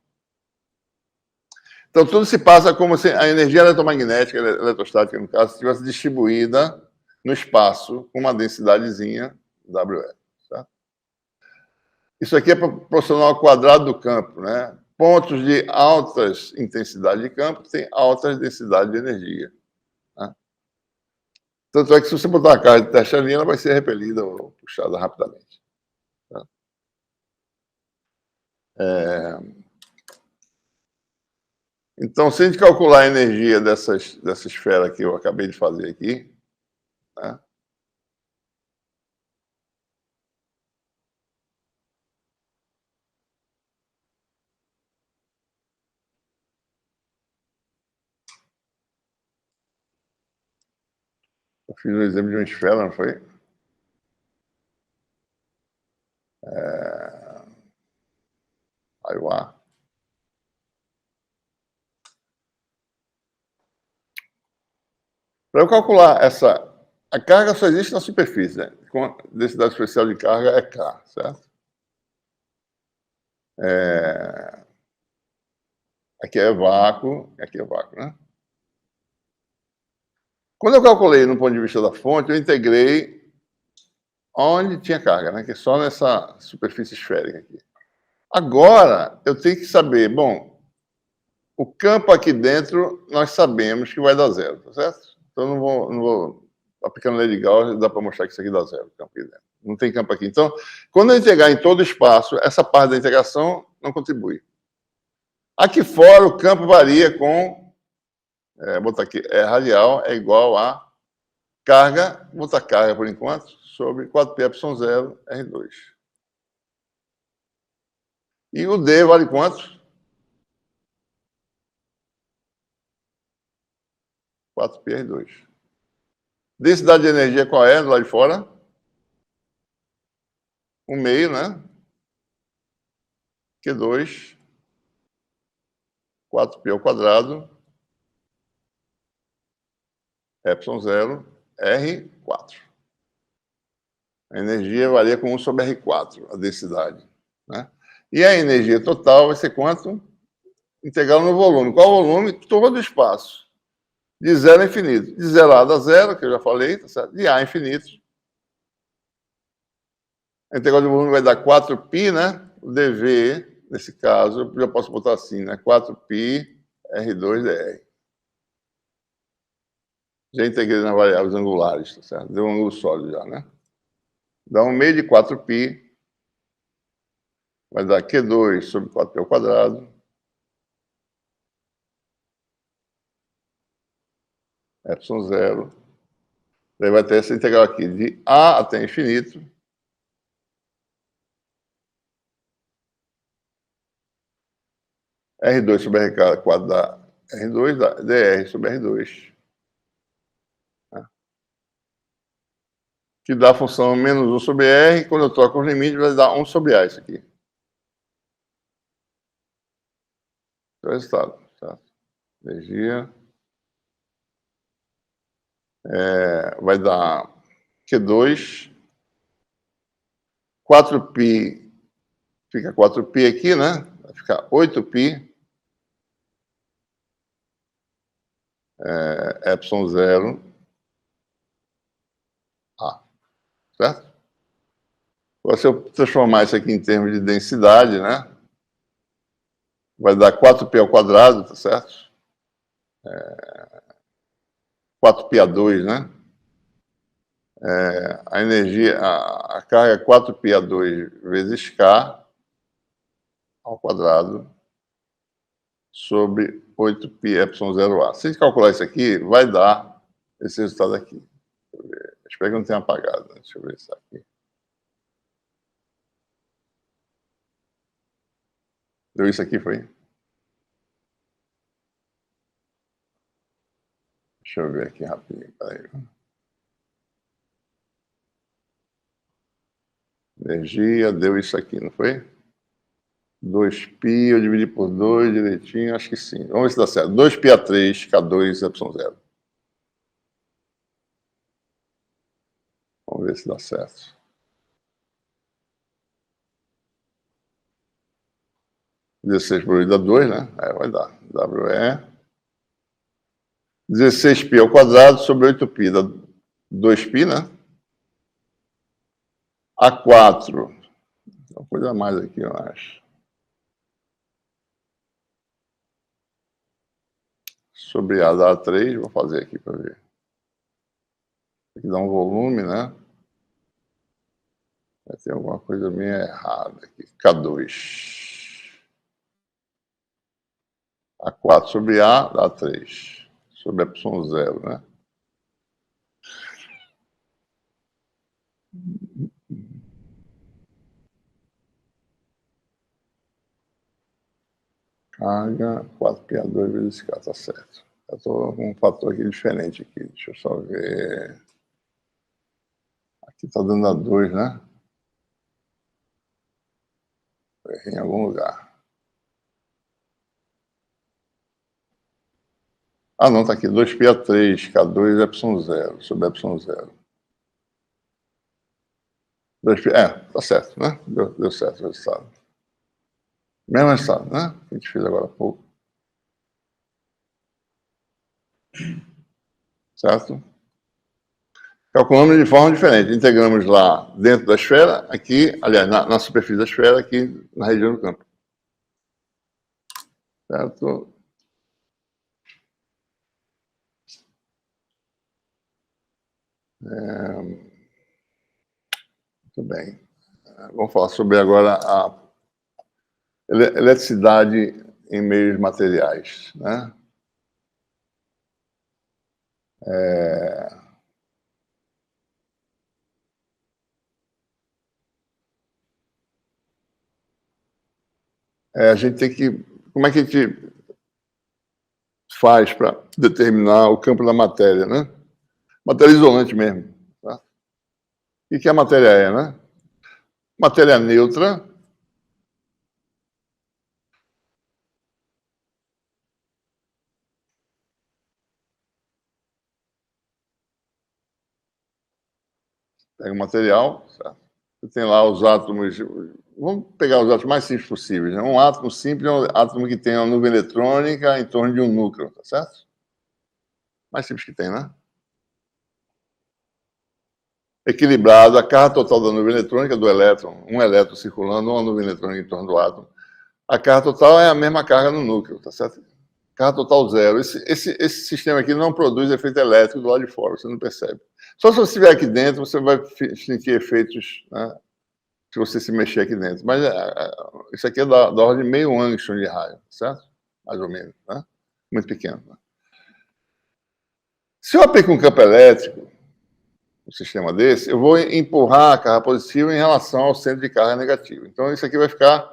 S1: Então tudo se passa como se a energia eletromagnética, eletrostática, no caso, estivesse distribuída no espaço com uma densidadezinha WE. Tá? Isso aqui é proporcional ao quadrado do campo, né? Pontos de altas intensidades de campo têm altas densidades de energia. Né? Tanto é que se você botar uma carga de teste ali, ela vai ser repelida ou puxada rapidamente. Tá? Então, se a gente calcular a energia dessa esfera que eu acabei de fazer aqui, né? Fiz um exemplo de uma esfera, não foi? Aí o ar. Para eu calcular a carga só existe na superfície, né? Com a densidade especial de carga é K, certo? Aqui é vácuo, aqui é vácuo, né? Quando eu calculei no ponto de vista da fonte, eu integrei onde tinha carga, né? Que é só nessa superfície esférica aqui. Agora, eu tenho que saber, bom, o campo aqui dentro, nós sabemos que vai dar zero, tá certo? Então, não vou aplicando lei de Gauss, dá para mostrar que isso aqui dá zero, o campo aqui dentro. Não tem campo aqui. Então, quando eu integrar em todo o espaço, essa parte da integração não contribui. Aqui fora, o campo varia com, botar aqui, radial é igual a carga, vou botar carga por enquanto, sobre 4πε0 R2. E o D vale quanto? 4πr2. Densidade de energia qual é do lado de fora? 1/2, né? Q2, 4π ao quadrado, ε0, R4. A energia varia com 1 sobre R4, a densidade. Né? E a energia total vai ser quanto? Integral no volume. Qual o volume? Todo o espaço. De 0 a infinito. De 0 a zero, que eu já falei, tá certo? De A a infinito. A integral de volume vai dar 4π, né? O dV, nesse caso, eu já posso botar assim, né? 4π R2dr. Já integrei nas variáveis angulares, tá certo? Deu um ângulo sólido já, né? Dá 1/2 de 4π, vai dar Q2 sobre 4π ao quadrado, ε0. Daí vai ter essa integral aqui, de A até infinito. R2 sobre R4 dá R2, dá dr sobre R2. Que dá a função menos 1 sobre R, quando eu troco os limites, vai dar 1 sobre A, isso aqui. Esse é o resultado, certo? Energia. Vai dar Q2, 4π, fica 4π aqui, né? Vai ficar 8π, ε0, A, certo? Agora, se eu transformar isso aqui em termos de densidade, né? Vai dar 4π ao quadrado, tá certo? 4π2, né? A energia, a carga é 4π2 vezes K ao quadrado sobre 8πε0A. Se a gente calcular isso aqui, vai dar esse resultado aqui. Espero que não tenha apagado. Né? Deixa eu ver isso aqui. Deu isso aqui, foi? Deixa eu ver aqui rapidinho. Peraí. Energia, deu isso aqui, não foi? 2π, eu dividi por 2 direitinho, acho que sim. Vamos ver se dá certo. 2π3, K2, ε0. Vamos ver se dá certo. (16 por 8 dá 2, né? Vai dar. WE. 16π ao quadrado sobre 8π dá 2π, né? A4. Uma coisa a mais aqui, eu acho. Sobre A dá 3, vou fazer aqui para ver. Aqui dá um volume, né? Vai ter alguma coisa meio errada aqui. K2. A4 sobre A dá 3. Sobre ε0, né? Carga 4π2 vezes K, tá certo. Eu estou com um fator aqui diferente aqui. Deixa eu só ver. Aqui está dando a 2, né? Errei em algum lugar. Ah, não, está aqui. 2π a 3, K2 ε0, sobre ε0. 2π, tá certo, né? Deu certo o resultado. Mesmo resultado, né? Que a gente fez agora há pouco. Certo? Calculamos de forma diferente. Integramos lá dentro da esfera, aqui, aliás, na superfície da esfera, aqui na região do campo. Certo? Muito bem. Vamos falar sobre agora a eletricidade em meios materiais, né? A gente tem que... Como é que a gente faz para determinar o campo da matéria, né? Matéria isolante mesmo. Tá? O que a matéria é, né? Matéria neutra. Pega o material, certo? Você tem lá os átomos... Vamos pegar os átomos mais simples possíveis. Né? Um átomo simples é um átomo que tem uma nuvem eletrônica em torno de um núcleo, tá certo? Mais simples que tem, né? Equilibrado, a carga total da nuvem eletrônica do elétron, um elétron circulando, uma nuvem eletrônica em torno do átomo. A carga total é a mesma carga no núcleo, tá certo? Carga total zero. Esse sistema aqui não produz efeito elétrico do lado de fora, você não percebe. Só se você estiver aqui dentro, você vai sentir efeitos, né, se você se mexer aqui dentro. Mas isso aqui é da ordem de meio angstrom de raio, certo? Mais ou menos, né? Muito pequeno. Né? Se eu aplico um campo elétrico, um sistema desse, eu vou empurrar a carga positiva em relação ao centro de carga negativa. Então, isso aqui vai ficar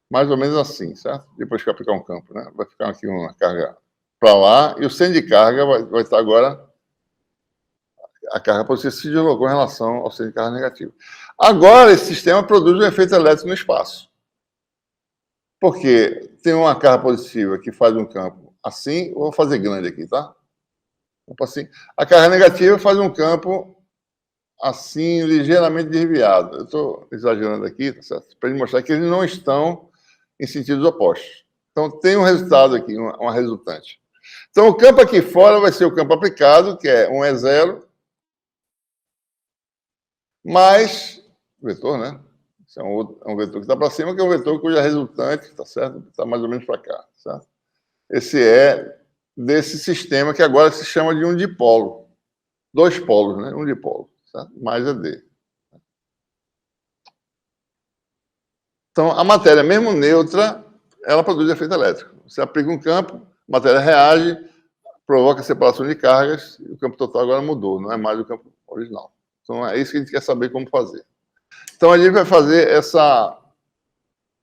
S1: mais ou menos assim, certo? Depois que eu aplicar um campo, né? Vai ficar aqui uma carga para lá, e o centro de carga vai estar agora... A carga positiva se deslocou em relação ao centro de carga negativa. Agora, esse sistema produz um efeito elétrico no espaço. Porque tem uma carga positiva que faz um campo assim, vou fazer grande aqui, tá? Assim. A carga negativa faz um campo assim, ligeiramente desviado. Eu estou exagerando aqui, tá certo? Para mostrar que eles não estão em sentidos opostos. Então, tem um resultado aqui, uma resultante. Então, o campo aqui fora vai ser o campo aplicado, que é 1 é 0, mais vetor, né? Esse é um vetor que está para cima, que é um vetor cuja resultante, está certo? Está mais ou menos para cá, certo? Esse é desse sistema que agora se chama de um dipolo. 2 polos, né? Um dipolo, certo? Mais é D. Então, a matéria, mesmo neutra, ela produz efeito elétrico. Você aplica um campo, a matéria reage, provoca separação de cargas, e o campo total agora mudou, não é mais o campo original. Então, é isso que a gente quer saber como fazer. Então, a gente vai fazer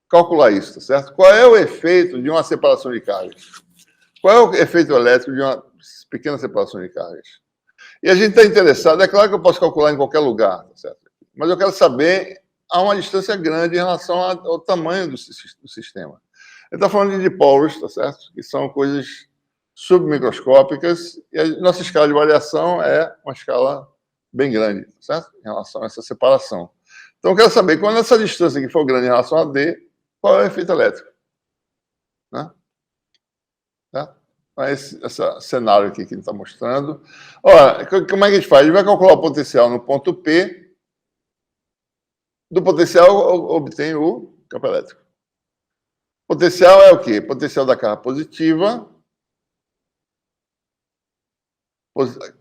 S1: calcular isso, tá certo? Qual é o efeito de uma separação de cargas? Qual é o efeito elétrico de uma pequena separação de cargas? E a gente está interessado, é claro que eu posso calcular em qualquer lugar, tá certo? Mas eu quero saber a uma distância grande em relação ao tamanho do sistema. Ele está falando de dipolos, tá certo? Que são coisas submicroscópicas, e a nossa escala de variação é uma escala bem grande, tá certo? Em relação a essa separação. Então, eu quero saber, quando essa distância aqui for grande em relação a D, qual é o efeito elétrico? Né? Tá? Então, é esse cenário aqui que ele está mostrando. Ora, como é que a gente faz? A gente vai calcular o potencial no ponto P. Do potencial, obtém o campo elétrico. Potencial é o quê? Potencial da carga positiva.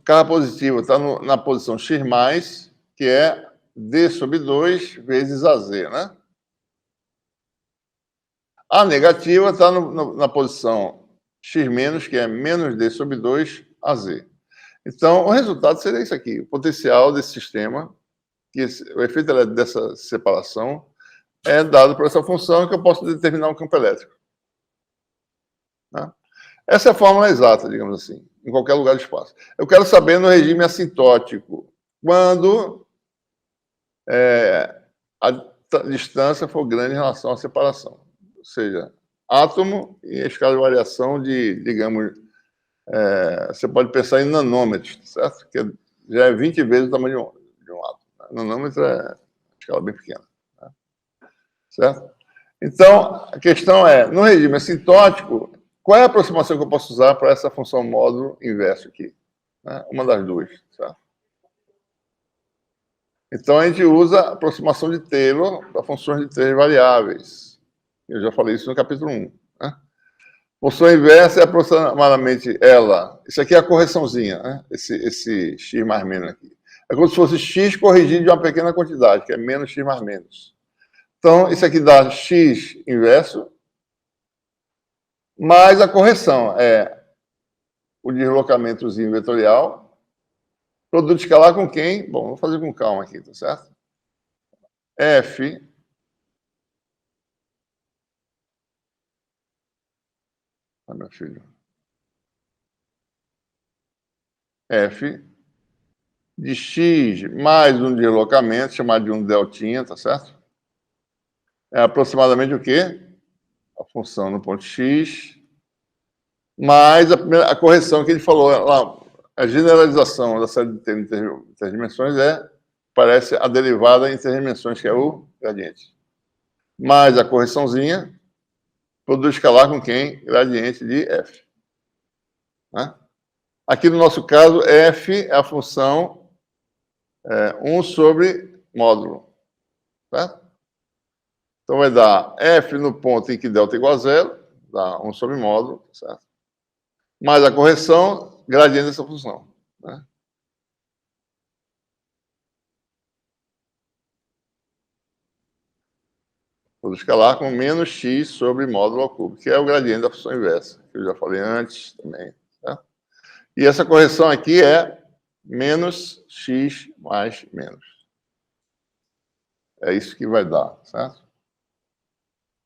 S1: Carga positiva está na posição X+, que é D sobre 2 vezes AZ, né? A negativa está na posição X-, que é menos D sobre 2 AZ. Então, o resultado seria isso aqui. O potencial desse sistema, o efeito elétrico dessa separação, é dado por essa função que eu posso determinar um campo elétrico. Né? Essa é a fórmula exata, digamos assim, em qualquer lugar do espaço. Eu quero saber no regime assintótico, quando a distância for grande em relação à separação. Ou seja, átomo e a escala de variação de, digamos, você pode pensar em nanômetros, certo? Que já é 20 vezes o tamanho de um átomo. Nanômetro é uma escala bem pequena. Né? Certo? Então, a questão é, no regime assintótico, qual é a aproximação que eu posso usar para essa função módulo inverso aqui? Né? Uma das duas, certo? Então, a gente usa a aproximação de Taylor para funções de três variáveis. Eu já falei isso no capítulo 1. Né? Função inversa é aproximadamente ela. Isso aqui é a correçãozinha, né? Esse x mais menos aqui. É como se fosse x corrigido de uma pequena quantidade, que é menos x mais menos. Então, isso aqui dá x inverso, mais a correção é o deslocamentozinho vetorial. Produto escalar com quem? Bom, vou fazer com calma aqui, tá certo? F meu filho. F de x mais um deslocamento, chamado de um deltinha, tá certo? É aproximadamente o quê? A função no ponto x, mais a correção que ele falou lá. A generalização da série de interdimensões parece a derivada em interdimensões, que é o gradiente. Mais a correçãozinha, produto escalar com quem? Gradiente de f. Né? Aqui no nosso caso, f é a função 1 sobre módulo. Certo? Então vai dar f no ponto em que delta é igual a zero, dá 1 sobre módulo, certo? Mais a correção, gradiente dessa função. Né? Vou escalar com menos x sobre módulo ao cubo, que é o gradiente da função inversa, que eu já falei antes também. Tá? E essa correção aqui é menos x mais menos. É isso que vai dar, certo?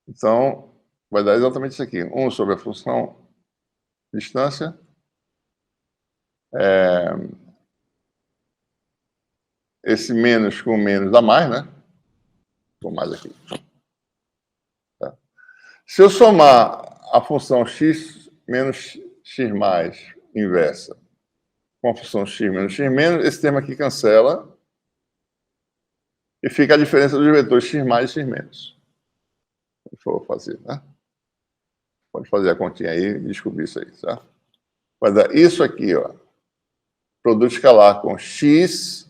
S1: Então, vai dar exatamente isso aqui. 1 sobre a função distância. Esse menos com menos dá mais, né? Vou mais aqui. Tá? Se eu somar a função x menos x mais inversa com a função x menos, esse termo aqui cancela e fica a diferença dos vetores x mais e x menos. Se for fazer, né? Pode fazer a continha aí e descobrir isso aí, certo? Vai dar isso aqui, ó. Produto escalar com x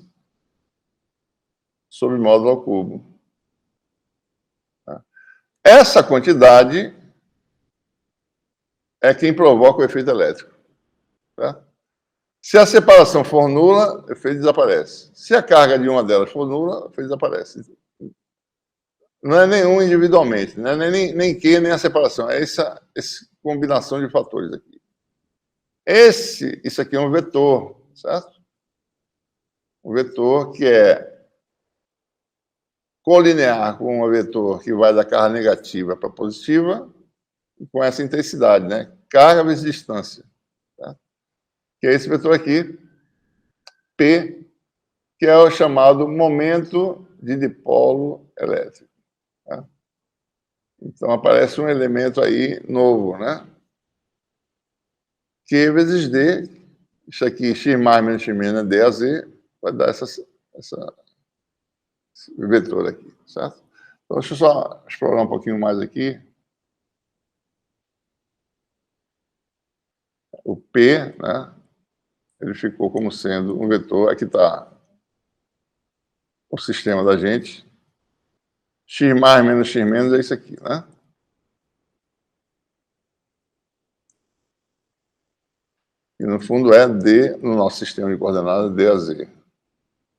S1: sobre módulo ao cubo. Tá? Essa quantidade é quem provoca o efeito elétrico. Tá? Se a separação for nula, o efeito desaparece. Se a carga de uma delas for nula, o efeito desaparece. Não é nenhum individualmente, não é nem Q, nem a separação. É essa combinação de fatores aqui. Isso aqui é um vetor, certo? Um vetor que é colinear com um vetor que vai da carga negativa para positiva, com essa intensidade, né? Carga vezes distância. Tá? Que é esse vetor aqui, P, que é o chamado momento de dipolo elétrico. Tá? Então, aparece um elemento aí novo, né? Q vezes D, isso aqui, x mais menos x menos é D a Z, vai dar esse vetor aqui, certo? Então, deixa eu só explorar um pouquinho mais aqui. O P, né? Ele ficou como sendo um vetor, aqui está o sistema da gente. X mais menos x menos é isso aqui, né? E no fundo é D, no nosso sistema de coordenadas, D a Z.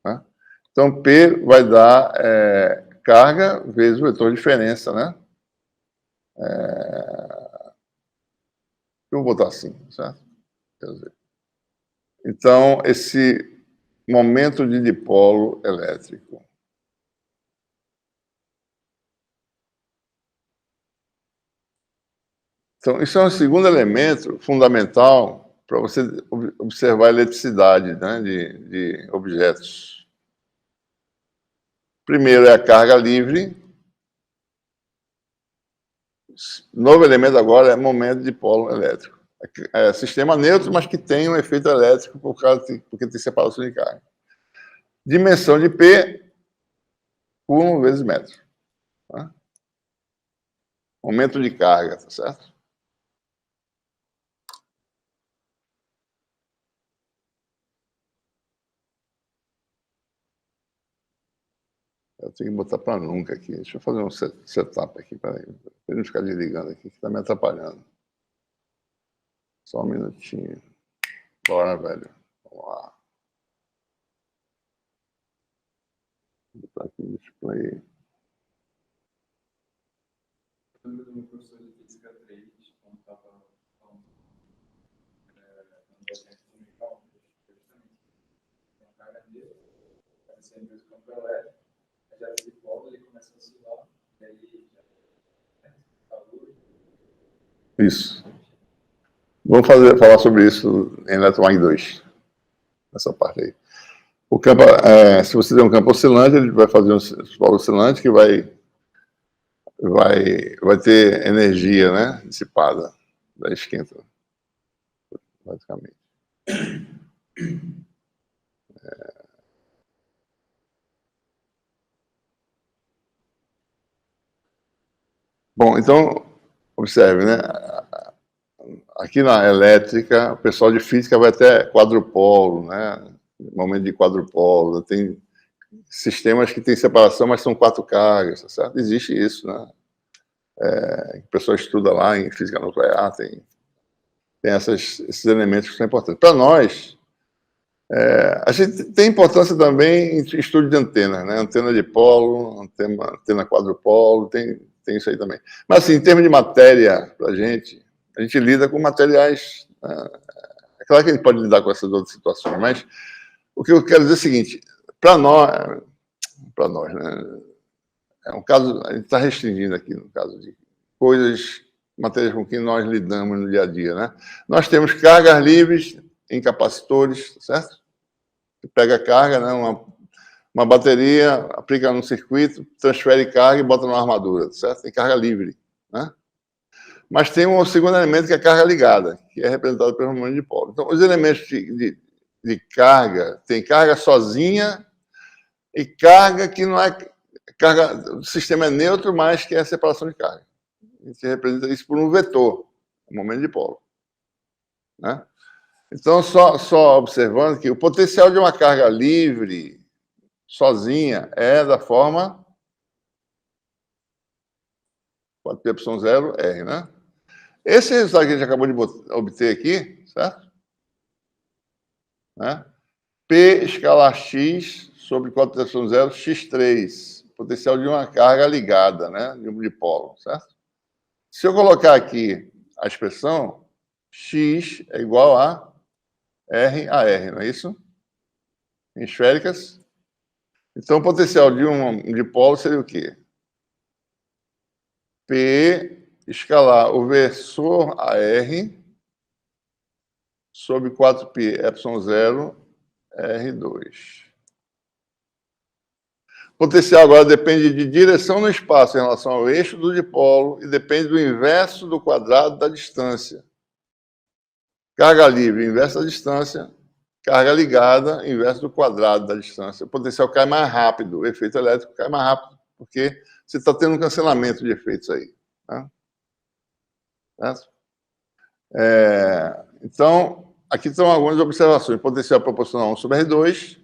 S1: Né? Então, P vai dar carga vezes o vetor de diferença, né? Eu vou botar assim, certo? Quer dizer. Então, esse momento de dipolo elétrico. Então, isso é um segundo elemento fundamental para você observar a eletricidade, né, de objetos. Primeiro é a carga livre. Novo elemento agora é momento de polo elétrico. É sistema neutro, mas que tem um efeito elétrico porque tem separação de carga. Dimensão de P, Coulomb vezes metro. Tá? Momento de carga, tá certo? Eu tenho que botar para nunca aqui. Deixa eu fazer um setup aqui, peraí. Para não ficar desligando aqui, que está me atrapalhando. Só um minutinho. Bora, velho. Vamos lá. Vou botar aqui no display.
S3: Eu lembro do meu professor de Física 3, quando estava falando no docente do Micão, justamente, tem uma carga dele, vai ser o campo elétrico, já esse polo, ele começa a oscilar, e aí já calor.
S1: Isso. Vamos falar sobre isso em eletromag 2, nessa parte aí. O campo, se você tem um campo oscilante, ele vai fazer um polo oscilante que vai ter energia, né, dissipada da esquenta, basicamente. Bom, então, observe, né? Aqui na elétrica, o pessoal de física vai até quadrupolo, né? Momento de quadrupolo. Tem sistemas que têm separação, mas são 4 cargas, tá certo? Existe isso, né? O pessoal estuda lá em física nuclear, tem esses elementos que são importantes. Para nós, a gente tem importância também em estudo de antena, né? Antena de polo, antena quadrupolo, tem isso aí também. Mas, assim, em termos de matéria, para a gente lida com materiais. É claro que a gente pode lidar com essas outras situações, mas o que eu quero dizer é o seguinte: para nós, né? É um caso, a gente está restringindo aqui no caso de matérias com que nós lidamos no dia a dia, né? Nós temos cargas livres em capacitores, certo? Você pega a carga, né? Uma bateria, aplica num circuito, transfere carga e bota numa armadura, certo? Tem carga livre, né? Mas tem um segundo elemento que é a carga ligada, que é representado pelo momento de polo. Então, os elementos de carga, tem carga sozinha e carga que não é carga, o sistema é neutro, mas que é a separação de carga. A gente representa isso por um vetor, um momento de polo, né? Então, só observando que o potencial de uma carga livre sozinha é da forma 4πε0R, né? Esse resultado que a gente acabou de obter aqui, certo? Né? P escalar x sobre 4πε0 x3, potencial de uma carga ligada, né? De polo, certo? Se eu colocar aqui a expressão, x é igual a R a R, não é isso? Em esféricas. Então, o potencial de um dipolo seria o quê? P escalar o versor AR sobre 4πε0 R2. O potencial agora depende de direção no espaço em relação ao eixo do dipolo e depende do inverso do quadrado da distância. Carga livre, inverso da distância. Carga ligada, inverso do quadrado da distância. O potencial cai mais rápido, o efeito elétrico cai mais rápido, porque você está tendo um cancelamento de efeitos aí. Tá? Certo? Então, aqui estão algumas observações. Potencial proporcional a 1 sobre R2,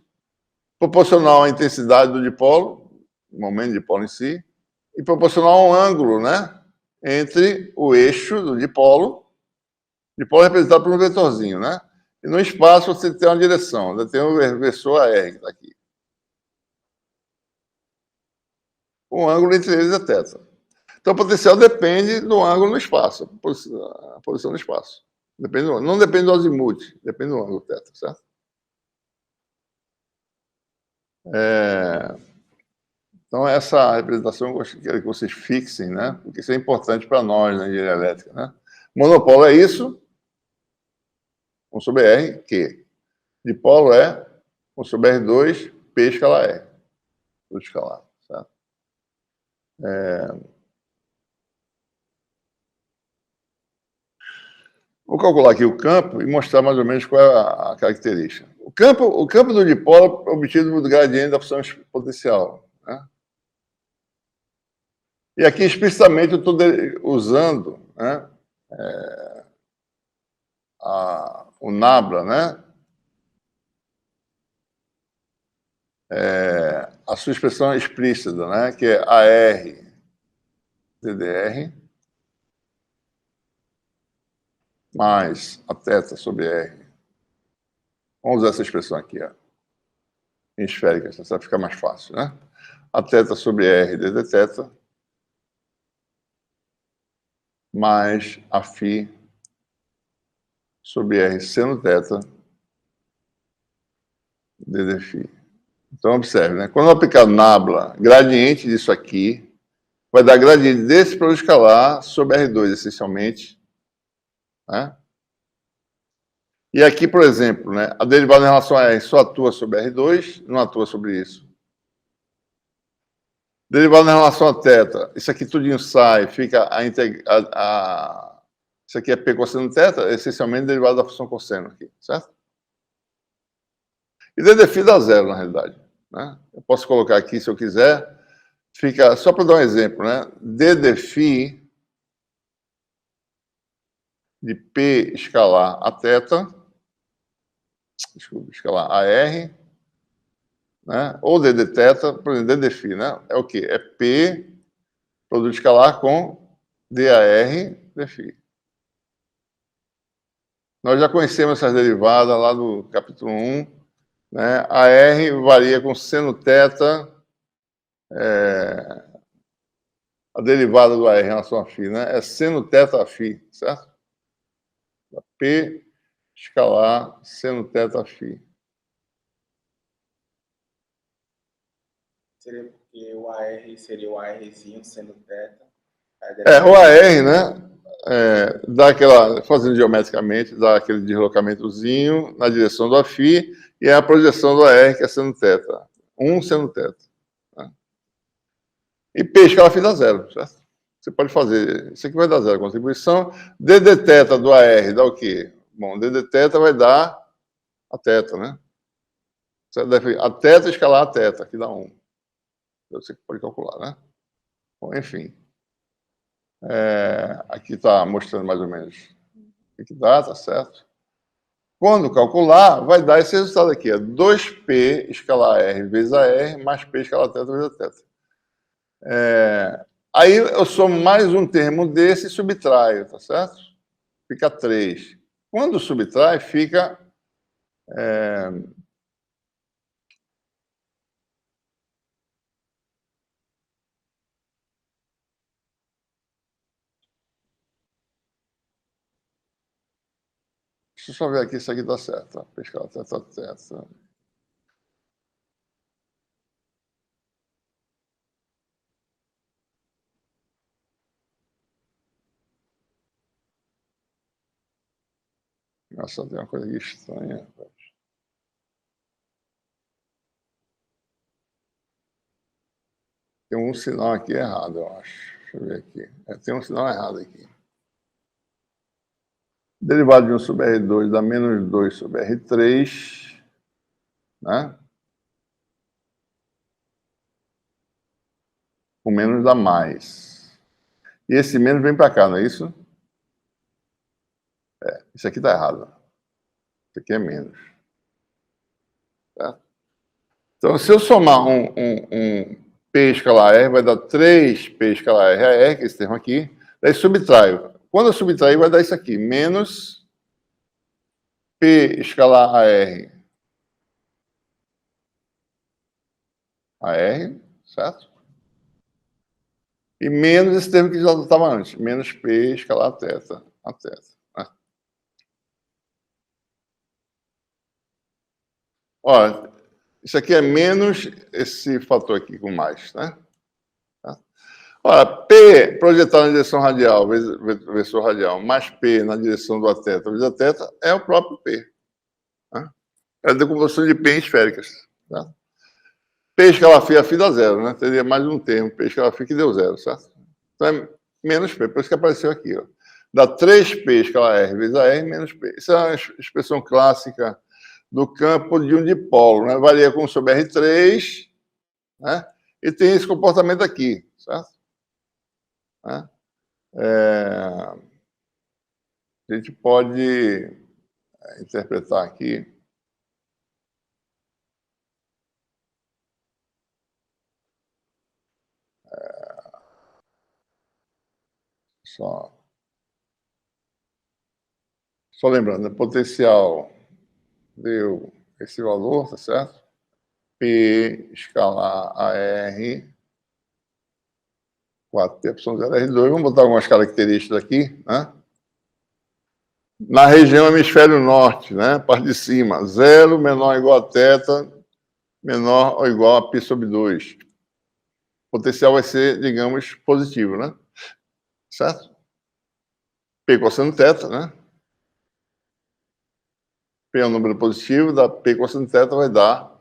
S1: proporcional à intensidade do dipolo, o momento de dipolo em si, e proporcional ao ângulo, né, entre o eixo do dipolo representado por um vetorzinho, né? E no espaço você tem uma direção, ainda tem o versor AR que está aqui. O ângulo entre eles é θ. Então, o potencial depende do ângulo no espaço, a posição no espaço. Não depende do azimuth, depende do ângulo θ, certo? Então, essa representação eu quero que vocês fixem, né? Porque isso é importante para nós na engenharia elétrica, né? Monopolo é isso, 1 sobre R, Q. Dipolo é 1 sobre R2, P escalar R. Tudo escalar, Vou calcular aqui o campo e mostrar mais ou menos qual é a característica. O campo do dipolo é obtido do gradiente da função potencial, né? E aqui, explicitamente, eu estou usando, né, o Nabla, né? A sua expressão explícita, né? Que é AR DDR mais a θ sobre R. Vamos usar essa expressão aqui, ó, em esférica, isso vai ficar mais fácil, né? A θ sobre R ddθ mais a φ sobre R seno θ ddφ. Então, observe, né? Quando eu aplicar Nabla, gradiente disso aqui, vai dar gradiente desse produto escalar sobre R2, essencialmente, né? E aqui, por exemplo, né, a derivada em relação a R só atua sobre R2, não atua sobre isso. Derivada em relação a θ, isso aqui tudinho sai, fica isso aqui é P cosseno θ, essencialmente derivada da função cosseno aqui, certo? E ddφ dá zero, na realidade, né? Eu posso colocar aqui, se eu quiser, fica, só para dar um exemplo, né? ddφ de P escalar a θ, desculpa, escalar a R, né? Ou ddθ, por exemplo, ddφ, né? É o quê? É P, produto escalar com DAR dφ. Nós já conhecemos essas derivadas lá do capítulo 1, né? A R varia com seno θ, a derivada do AR em relação a φ, né? É seno θ a φ, certo? P escalar seno θ a φ.
S2: Seria porque o AR seria o ARzinho sendo θ.
S1: O AR, né? Dá aquela, fazendo geometricamente, dá aquele deslocamentozinho na direção do φ e é a projeção do AR, que é seno θ. Seno θ. Né? E P escalar φ dá zero, certo? Você pode fazer, isso aqui vai dar zero, contribuição. ddθ do AR dá o quê? Bom, ddθ vai dar a θ, né? A θ escalar a θ, aqui dá 1. Você pode calcular, né? Bom, enfim. Aqui está mostrando mais ou menos o que dá, tá certo? Quando calcular, vai dar esse resultado aqui, 2P escalar R vezes AR mais P escalar θ vezes a θ. Aí eu somo mais um termo desse e subtraio, tá certo? Fica 3. Quando subtrai, fica... Deixa eu só ver aqui se aqui está certo. P escalar θ, θ. Nossa, tem uma coisa aqui estranha. Tem um sinal aqui errado, eu acho. Deixa eu ver aqui. Tem um sinal errado aqui. Derivado de 1 sobre R2 dá menos 2 sobre R3, né? O menos dá mais. E esse menos vem para cá, não é isso? Isso aqui está errado. Isso aqui é menos. Certo? Então, se eu somar um P escalar R, vai dar 3P escalar R a R, que é esse termo aqui. Daí subtraio. Quando eu subtrair, vai dar isso aqui. Menos P escalar a R. A R, certo? E menos esse termo que já estava antes. Menos P escalar a θ. A θ. Né? Olha, isso aqui é menos esse fator aqui com mais, né? Olha, P projetado na direção radial, versor radial, mais P na direção do θ vezes a θ, é o próprio P. Né? É a decomposição de P em esféricas. Tá? P escalar φ dá zero, né? Teria mais um termo, P escalar φ que deu zero, certo? Então é menos P, por isso que apareceu aqui, ó. Dá 3P escalar R vezes a R menos P. Isso é uma expressão clássica do campo de um dipolo, né? Varia como sobre R3, né? E tem esse comportamento aqui, certo? Né? A gente pode interpretar aqui. Só lembrando, né? Potencial deu esse valor, tá certo? P escalar AR 4T0R2. Vamos botar algumas características aqui, né? Na região hemisfério norte, né? Parte de cima, 0 menor ou igual a θ, menor ou igual a π sobre 2. O potencial vai ser, digamos, positivo, né? Certo? P cosseno θ, né? P é um número positivo, da P cosseno θ vai dar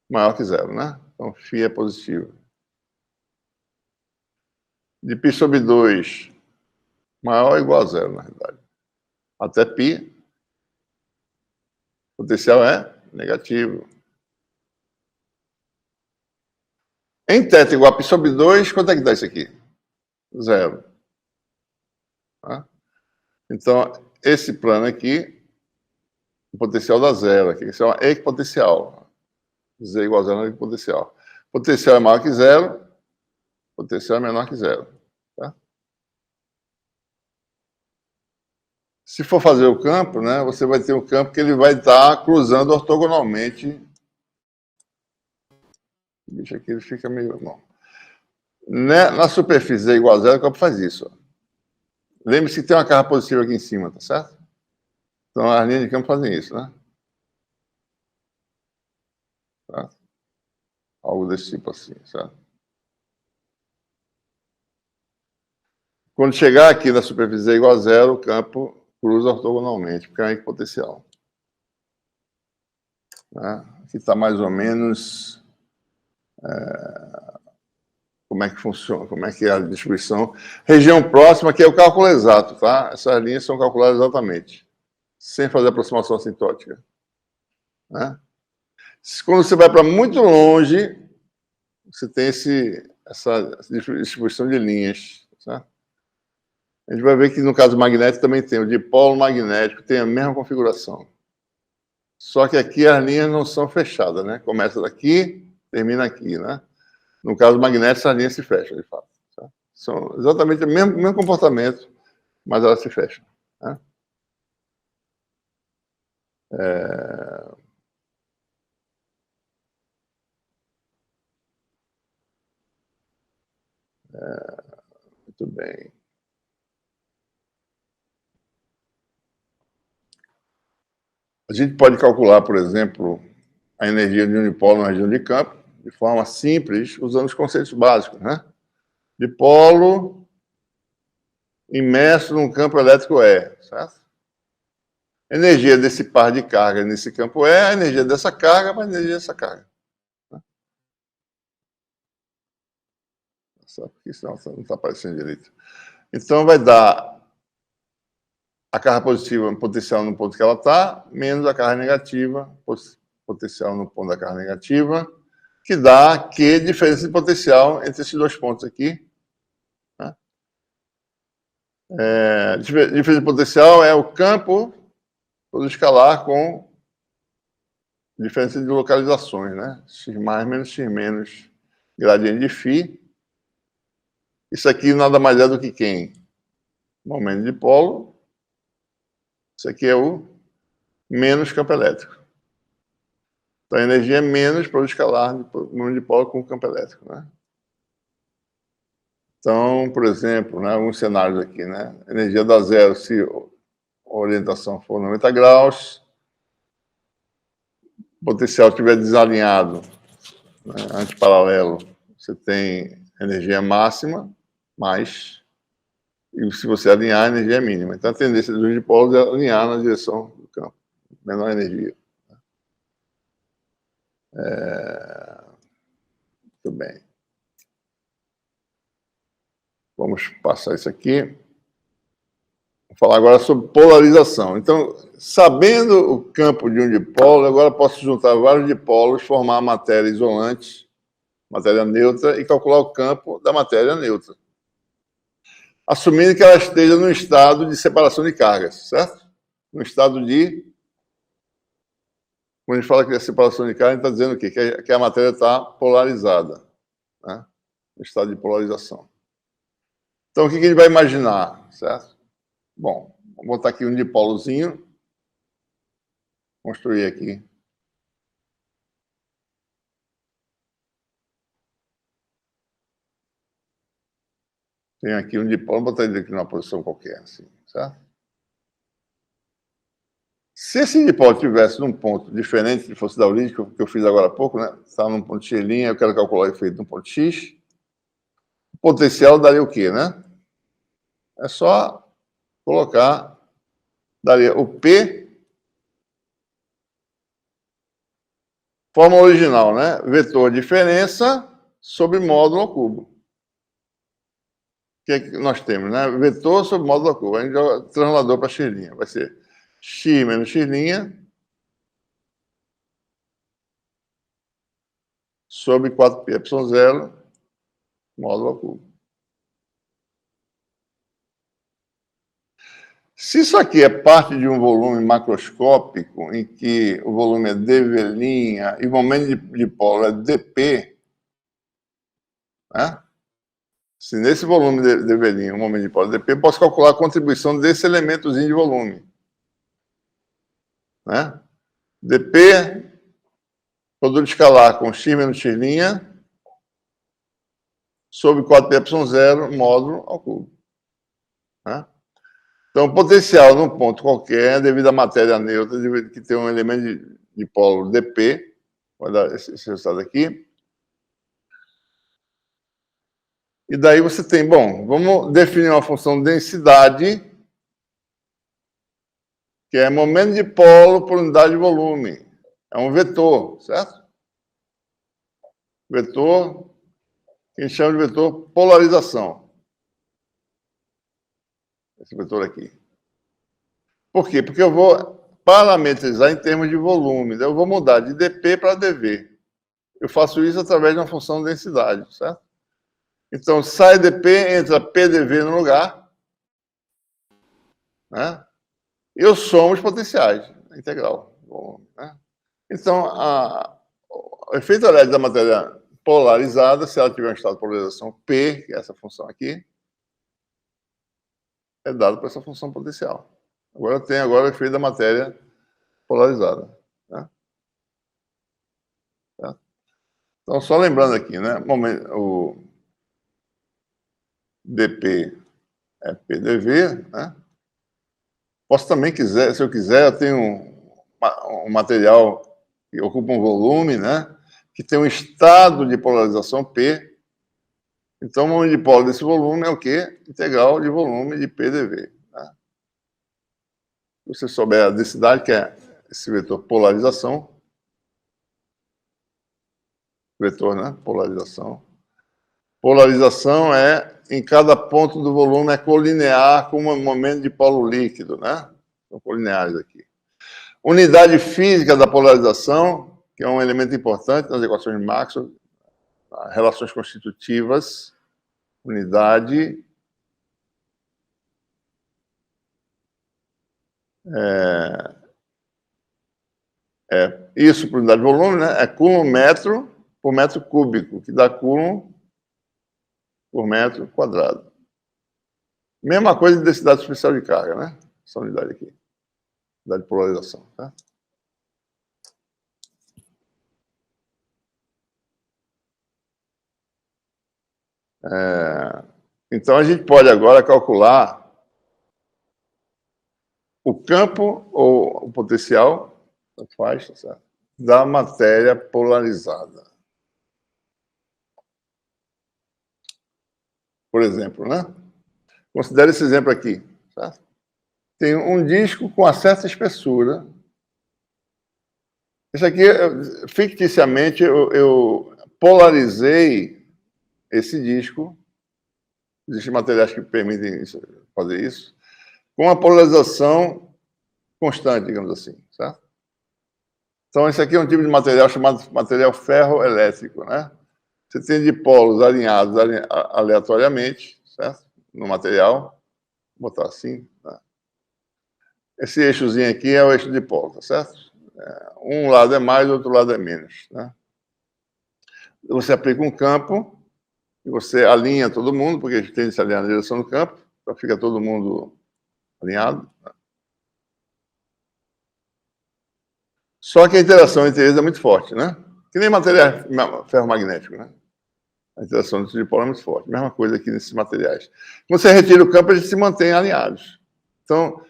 S1: maior que 0, né? Então, φ é positivo. De π sobre 2, maior ou igual a 0, na realidade. Até π, o potencial é negativo. Em θ igual a π sobre 2, quanto é que dá isso aqui? 0. Tá? Então, esse plano aqui, o potencial dá 0 aqui. Isso é uma equipotencial. Z igual a 0 é equipotencial. Potencial é maior que 0, potencial é menor que 0. Tá? Se for fazer o campo, né, você vai ter um campo que ele vai estar cruzando ortogonalmente. O bicho aqui ele fica meio... Bom. Na superfície Z igual a 0, o campo faz isso. Lembre-se que tem uma carga positiva aqui em cima, tá certo? Então, as linhas de campo fazem isso, né? Tá? Algo desse tipo assim, certo? Quando chegar aqui na superfície igual a 0, o campo cruza ortogonalmente, porque é equipotencial. Né? Aqui está mais ou menos como é que funciona, como é que é a distribuição. Região próxima, que é o cálculo exato, tá? Essas linhas são calculadas exatamente, sem fazer aproximação assintótica. Né? Quando você vai para muito longe, você tem essa distribuição de linhas. Certo? A gente vai ver que no caso magnético também tem o dipolo magnético, tem a mesma configuração. Só que aqui as linhas não são fechadas, né? Começa daqui, termina aqui, né? No caso magnético, as linhas se fecham, de fato. Tá? São exatamente o mesmo comportamento, mas elas se fecham. Né? Muito bem. A gente pode calcular, por exemplo, a energia de um dipolo na região de campo, de forma simples, usando os conceitos básicos, né? Dipolo imerso num campo elétrico E, certo? A energia desse par de carga nesse campo E, a energia dessa carga mais a energia dessa carga. Só porque senão não está aparecendo direito. Então, vai dar a carga positiva no potencial no ponto que ela está, menos a carga negativa, potencial no ponto da carga negativa, que dá Q, diferença de potencial entre esses dois pontos aqui. Né? Diferença de potencial é o campo todo escalar com diferença de localizações, né? X mais menos X menos gradiente de φ. Isso aqui nada mais é do que quem? Momento de dipolo. Isso aqui é o menos campo elétrico. Então, a energia é menos para o escalar do momento de dipolo com o campo elétrico, né? Então, por exemplo, né, alguns cenários aqui, né? A energia dá zero se a orientação for 90 graus, o potencial estiver desalinhado, né, antiparalelo, você tem energia máxima, mais, e se você alinhar, a energia é mínima. Então, a tendência dos dipolos é alinhar na direção do campo, menor energia. também. Vamos passar isso aqui. Vou falar agora sobre polarização. Então, sabendo o campo de um dipolo, agora posso juntar vários dipolos, formar matéria isolante, matéria neutra, e calcular o campo da matéria neutra. Assumindo que ela esteja no estado de separação de cargas, certo? No estado de... Quando a gente fala que é separação de cargas, a gente está dizendo o quê? Que a matéria está polarizada, né? No estado de polarização. Então, o que a gente vai imaginar, certo? Bom, vamos botar aqui um dipolozinho. Construir aqui. Tem aqui um dipolo, vou botar ele aqui numa posição qualquer, assim, certo? Se esse dipolo estivesse num ponto diferente de fosse da origem, que eu fiz agora há pouco, né? Está num ponto X', eu quero calcular o efeito no ponto X. O potencial daria o quê, né? É só colocar, daria o P, forma original, né? Vetor diferença sobre módulo ao cubo. O que é que nós temos, né? Vetor sobre módulo ao cubo. A gente joga translador para X'. Vai ser X menos X' sobre 4πε0 módulo ao cubo. Se isso aqui é parte de um volume macroscópico, em que o volume é dV' e o momento de dipolo é dp, né? Se nesse volume dV', o momento de dipolo é dp, eu posso calcular a contribuição desse elementozinho de volume, né? dp, produto escalar com x menos x' sobre 4πε0 módulo ao cubo, né? Então, o potencial num ponto qualquer, devido à matéria neutra, que tem um elemento de polo dp, vai dar esse resultado aqui. E daí você tem, bom, vamos definir uma função densidade, que é momento de polo por unidade de volume. É um vetor, certo? Vetor, que a gente chama de vetor polarização. Esse vetor aqui. Por quê? Porque eu vou parametrizar em termos de volume. Eu vou mudar de dp para dv. Eu faço isso através de uma função de densidade, certo? Então, sai dp, entra pdv no lugar, né? E eu somo os potenciais, a integral. Né? Então, o efeito elétrico da matéria polarizada, se ela tiver um estado de polarização P, que é essa função aqui, é dado por essa função potencial. Agora tem o efeito da matéria polarizada. Né? Tá? Então, só lembrando aqui, né? O dp é pdv, né? Posso também, se eu quiser, eu tenho um material que ocupa um volume, né? Que tem um estado de polarização P. Então, o momento de polo desse volume é o quê? Integral de volume de pdv. Né? Se você souber a densidade, que é esse vetor polarização, vetor, né? Polarização. Polarização é, em cada ponto do volume, é colinear com o momento de polo líquido, né? São colineares aqui. Unidade física da polarização, que é um elemento importante nas equações de Maxwell, relações constitutivas, unidade isso por unidade de volume, né? É coulomb-metro por metro cúbico, que dá coulomb por metro quadrado. Mesma coisa de densidade superficial de carga, né? Essa unidade aqui. Unidade de polarização, tá? Então, a gente pode agora calcular o campo ou o potencial, tanto faz, tá certo? Da matéria polarizada. Por exemplo, né? Considere esse exemplo aqui, certo? Tem um disco com uma certa espessura. Esse aqui, ficticiamente, eu polarizei esse disco, existem materiais que permitem fazer isso, com uma polarização constante, digamos assim, certo? Então, esse aqui é um tipo de material chamado material ferroelétrico, né? Você tem dipolos alinhados aleatoriamente, certo? No material, vou botar assim, tá? Esse eixozinho aqui é o eixo de dipolo, tá certo? Um lado é mais, outro lado é menos, né? Você aplica um campo, e você alinha todo mundo, porque a gente tem que se alinhar na direção do campo, então fica todo mundo alinhado. Só que a interação entre eles é muito forte, né? Que nem material ferromagnético, né? A interação entre os dipolos é muito forte. Mesma coisa aqui nesses materiais. Quando você retira o campo, eles se mantêm alinhados. Então,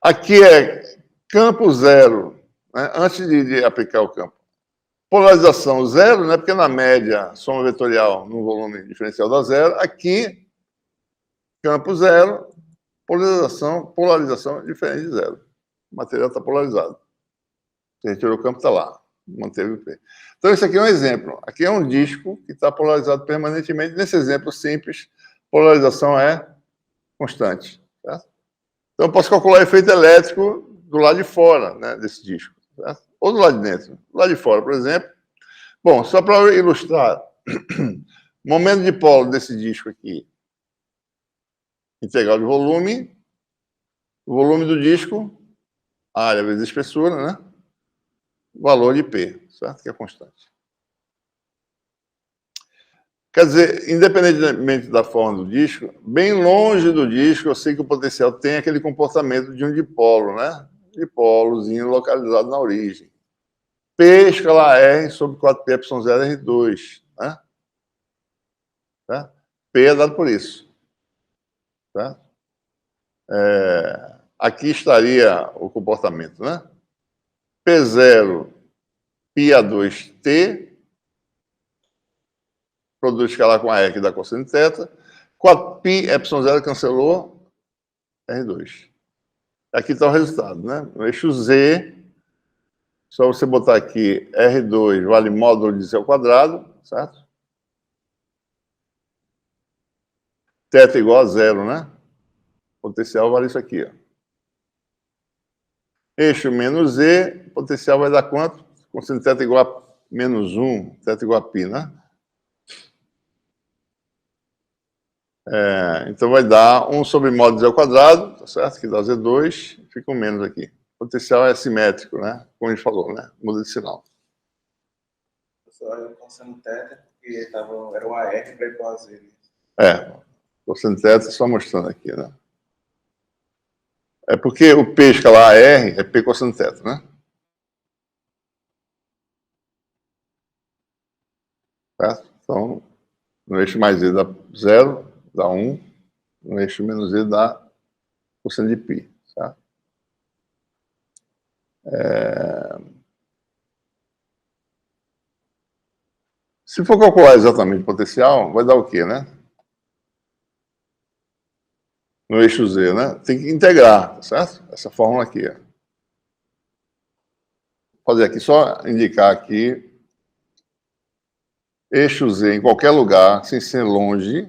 S1: aqui é campo zero, né? Antes de aplicar o campo. Polarização zero, né? Porque na média, soma vetorial no volume diferencial dá zero. Aqui, campo zero, polarização diferente de zero. O material está polarizado. Você retirou o campo, está lá. Manteve o P. Então, esse aqui é um exemplo. Aqui é um disco que está polarizado permanentemente. Nesse exemplo simples, polarização é constante. Certo? Então, eu posso calcular o efeito elétrico do lado de fora, né, desse disco. Certo? Ou do lado de dentro. Do lado de fora, por exemplo. Bom, só para ilustrar, o momento de polo desse disco aqui, integral de volume, o volume do disco, área vezes espessura, né? Valor de P, certo? Que é constante. Quer dizer, independentemente da forma do disco, bem longe do disco, eu sei que o potencial tem aquele comportamento de um dipolo, né? Dipolozinho localizado na origem. P escalar R sobre 4P epsilon 0 R2, né? Tá? P é dado por isso. Tá? Aqui estaria o comportamento, né? P0 πa2t, produto escalar com a R que dá cosseno de θ, 4π epsilon 0 cancelou, R2. Aqui está o resultado, né? No eixo Z, só você botar aqui R2 vale módulo de Z ao quadrado, certo? θ igual a zero, né? Potencial vale isso aqui, ó. Eixo menos Z, potencial vai dar quanto? Cosseno de θ igual a menos 1, θ igual a π, né? Então vai dar 1 sobre módulo de Z ao quadrado, tá certo? Que dá Z2, fica um menos aqui. O potencial é simétrico, né? Como a gente falou, né? Muda de sinal.
S2: Pessoal, eu cosseno θ porque era o AR para ir para o AZ.
S1: Cosseno de θ só mostrando aqui, né? É porque o P escalar R é P cosseno de θ, né? Certo? Então, no eixo mais Z dá 0, dá 1. No eixo menos Z dá cosseno de π, certo? Se for calcular exatamente o potencial, vai dar o quê, né? No eixo Z, né? Tem que integrar, tá certo? Essa fórmula aqui, ó. Vou fazer aqui, só indicar aqui. Eixo Z em qualquer lugar, sem ser longe,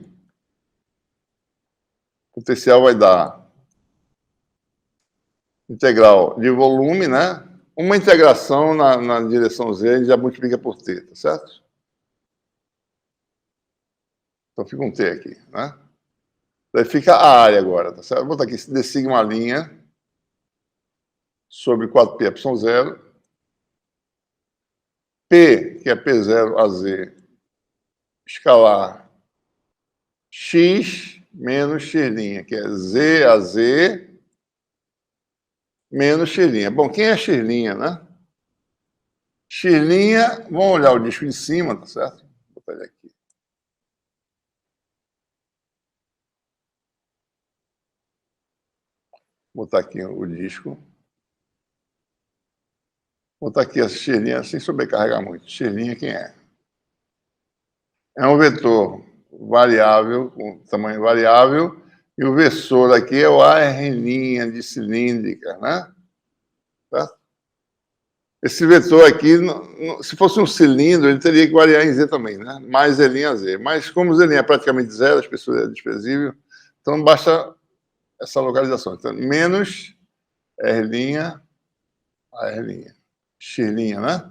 S1: o potencial vai dar integral de volume, né? Uma integração na direção Z, a gente já multiplica por T, tá certo? Então fica um T aqui, né? Daí fica a área agora, tá certo? Vou botar aqui, d sigma linha sobre 4π epsilon 0. P, que é P0 a Z, escalar x menos x', que é Z a Z menos x'. Bom, quem é x', né? X', vamos olhar o disco de cima, tá certo? Vou botar ele aqui. Vou botar aqui o disco. Vou botar aqui a x' sem sobrecarregar muito. X' quem é? É um vetor variável, com tamanho variável, e o versor aqui é o AR' de cilíndrica, né? Certo? Esse vetor aqui, se fosse um cilindro, ele teria que variar em Z também, né? Mais Z' a Z. Mas como Z' é praticamente zero, a espessura é desprezível, então basta essa localização. Então, menos R' a R', X', né?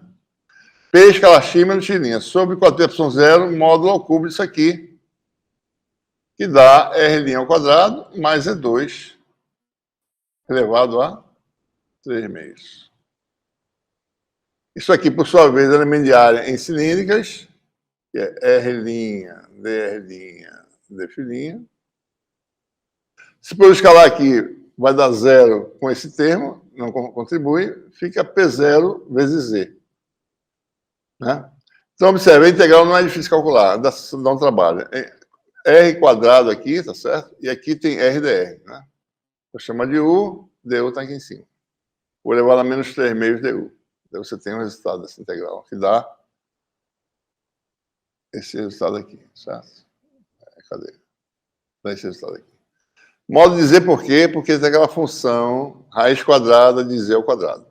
S1: P escalar X menos X', sobre 4Y0, módulo ao cubo disso aqui, que dá R' ao quadrado mais E2 elevado a 3/2. Isso aqui, por sua vez, é elemento de área em cilíndricas, que é R', dR', d'F'. Se por escalar aqui vai dar zero com esse termo, não contribui, fica P0 vezes Z. Né? Então, observe, a integral não é difícil calcular, dá um trabalho. R quadrado aqui, tá certo? E aqui tem RdR, né? Vou chamar de U, du está aqui em cima. Vou elevado a menos 3/2 du. Daí você tem o resultado dessa integral, que dá esse resultado aqui, certo? Cadê? Dá esse resultado aqui. Modo de Z por quê? Porque tem aquela função raiz quadrada de Z ao quadrado.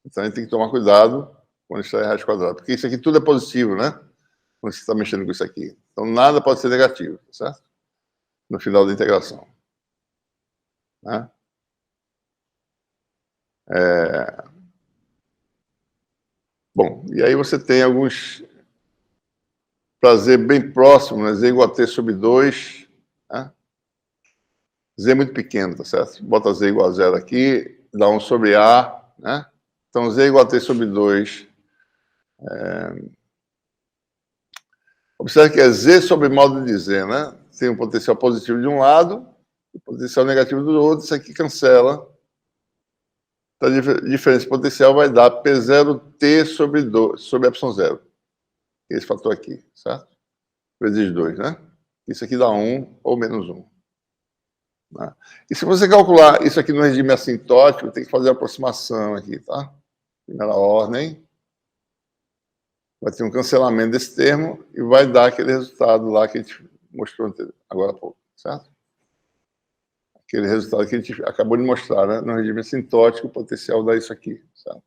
S1: Então a gente tem que tomar cuidado quando está em raiz quadrada, porque isso aqui tudo é positivo, né? Quando você está mexendo com isso aqui. Então nada pode ser negativo, certo? No final da integração. Né? Bom, e aí você tem alguns para Z bem próximo, né? Z igual a T sobre 2. Né? Z é muito pequeno, tá certo? Bota Z igual a 0 aqui, dá 1 sobre A, né? Então Z igual a T sobre 2. Observe que é Z sobre módulo de Z, né? Tem um potencial positivo de um lado e potencial negativo do outro. Isso aqui cancela. Então, a diferença potencial vai dar P0T sobre ε0. Esse fator aqui, certo? Vezes 2, né? Isso aqui dá 1 ou menos 1. Né? E se você calcular isso aqui no regime assintótico, tem que fazer a aproximação aqui, tá? Primeira ordem. Vai ter um cancelamento desse termo e vai dar aquele resultado lá que a gente mostrou agora há pouco, certo? Aquele resultado que a gente acabou de mostrar, né? No regime assintótico, o potencial dá isso aqui, certo?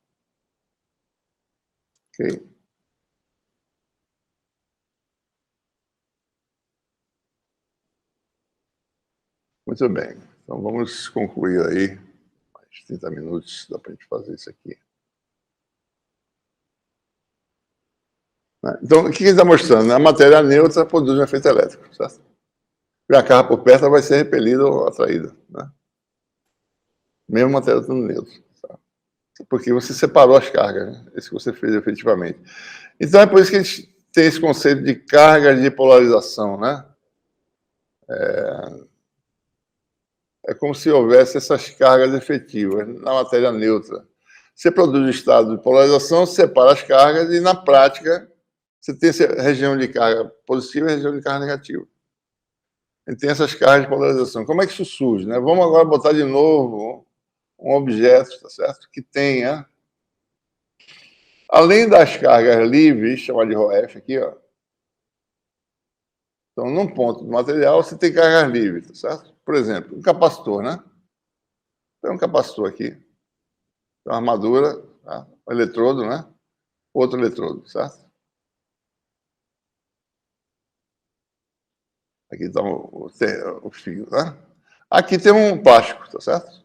S1: Ok. Muito bem. Então, vamos concluir aí. Mais 30 minutos dá para a gente fazer isso aqui. Então, o que ele está mostrando? A matéria neutra produz um efeito elétrico, certo? E a carga por perto vai ser repelida ou atraída, né? Mesmo a matéria estando neutra. Tá? Porque você separou as cargas, né? Isso que você fez efetivamente. Então, é por isso que a gente tem esse conceito de carga de polarização, né? É como se houvesse essas cargas efetivas na matéria neutra. Você produz o estado de polarização, separa as cargas e, na prática, você tem essa região de carga positiva e região de carga negativa. E tem essas cargas de polarização. Como é que isso surge? Né? Vamos agora botar de novo um objeto, tá certo? Que tenha, além das cargas livres, chamada de ρf aqui, ó. Então, num ponto do material, você tem cargas livres, tá certo? Por exemplo, um capacitor, né? Tem um capacitor aqui, tem uma armadura, tá? Um eletrodo, né? Outro eletrodo, certo? Aqui está o fio, né? Aqui tem um plástico, tá certo?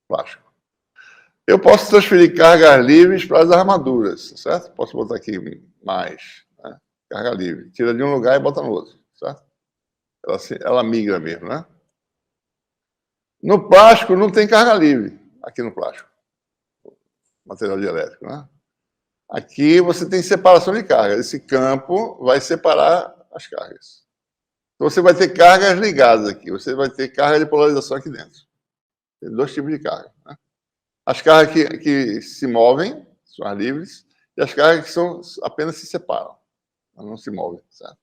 S1: Plástico. Eu posso transferir cargas livres para as armaduras, tá certo? Posso botar aqui mais, né? Carga livre. Tira de um lugar e bota no outro, certo? Ela migra mesmo, né? No plástico não tem carga livre, aqui no plástico. Material dielétrico, né? Aqui você tem separação de cargas. Esse campo vai separar as cargas. Então você vai ter cargas ligadas aqui. Você vai ter carga de polarização aqui dentro. Tem dois tipos de carga, né? As cargas que se movem, são as livres, e as cargas que apenas se separam. Elas não se movem, certo?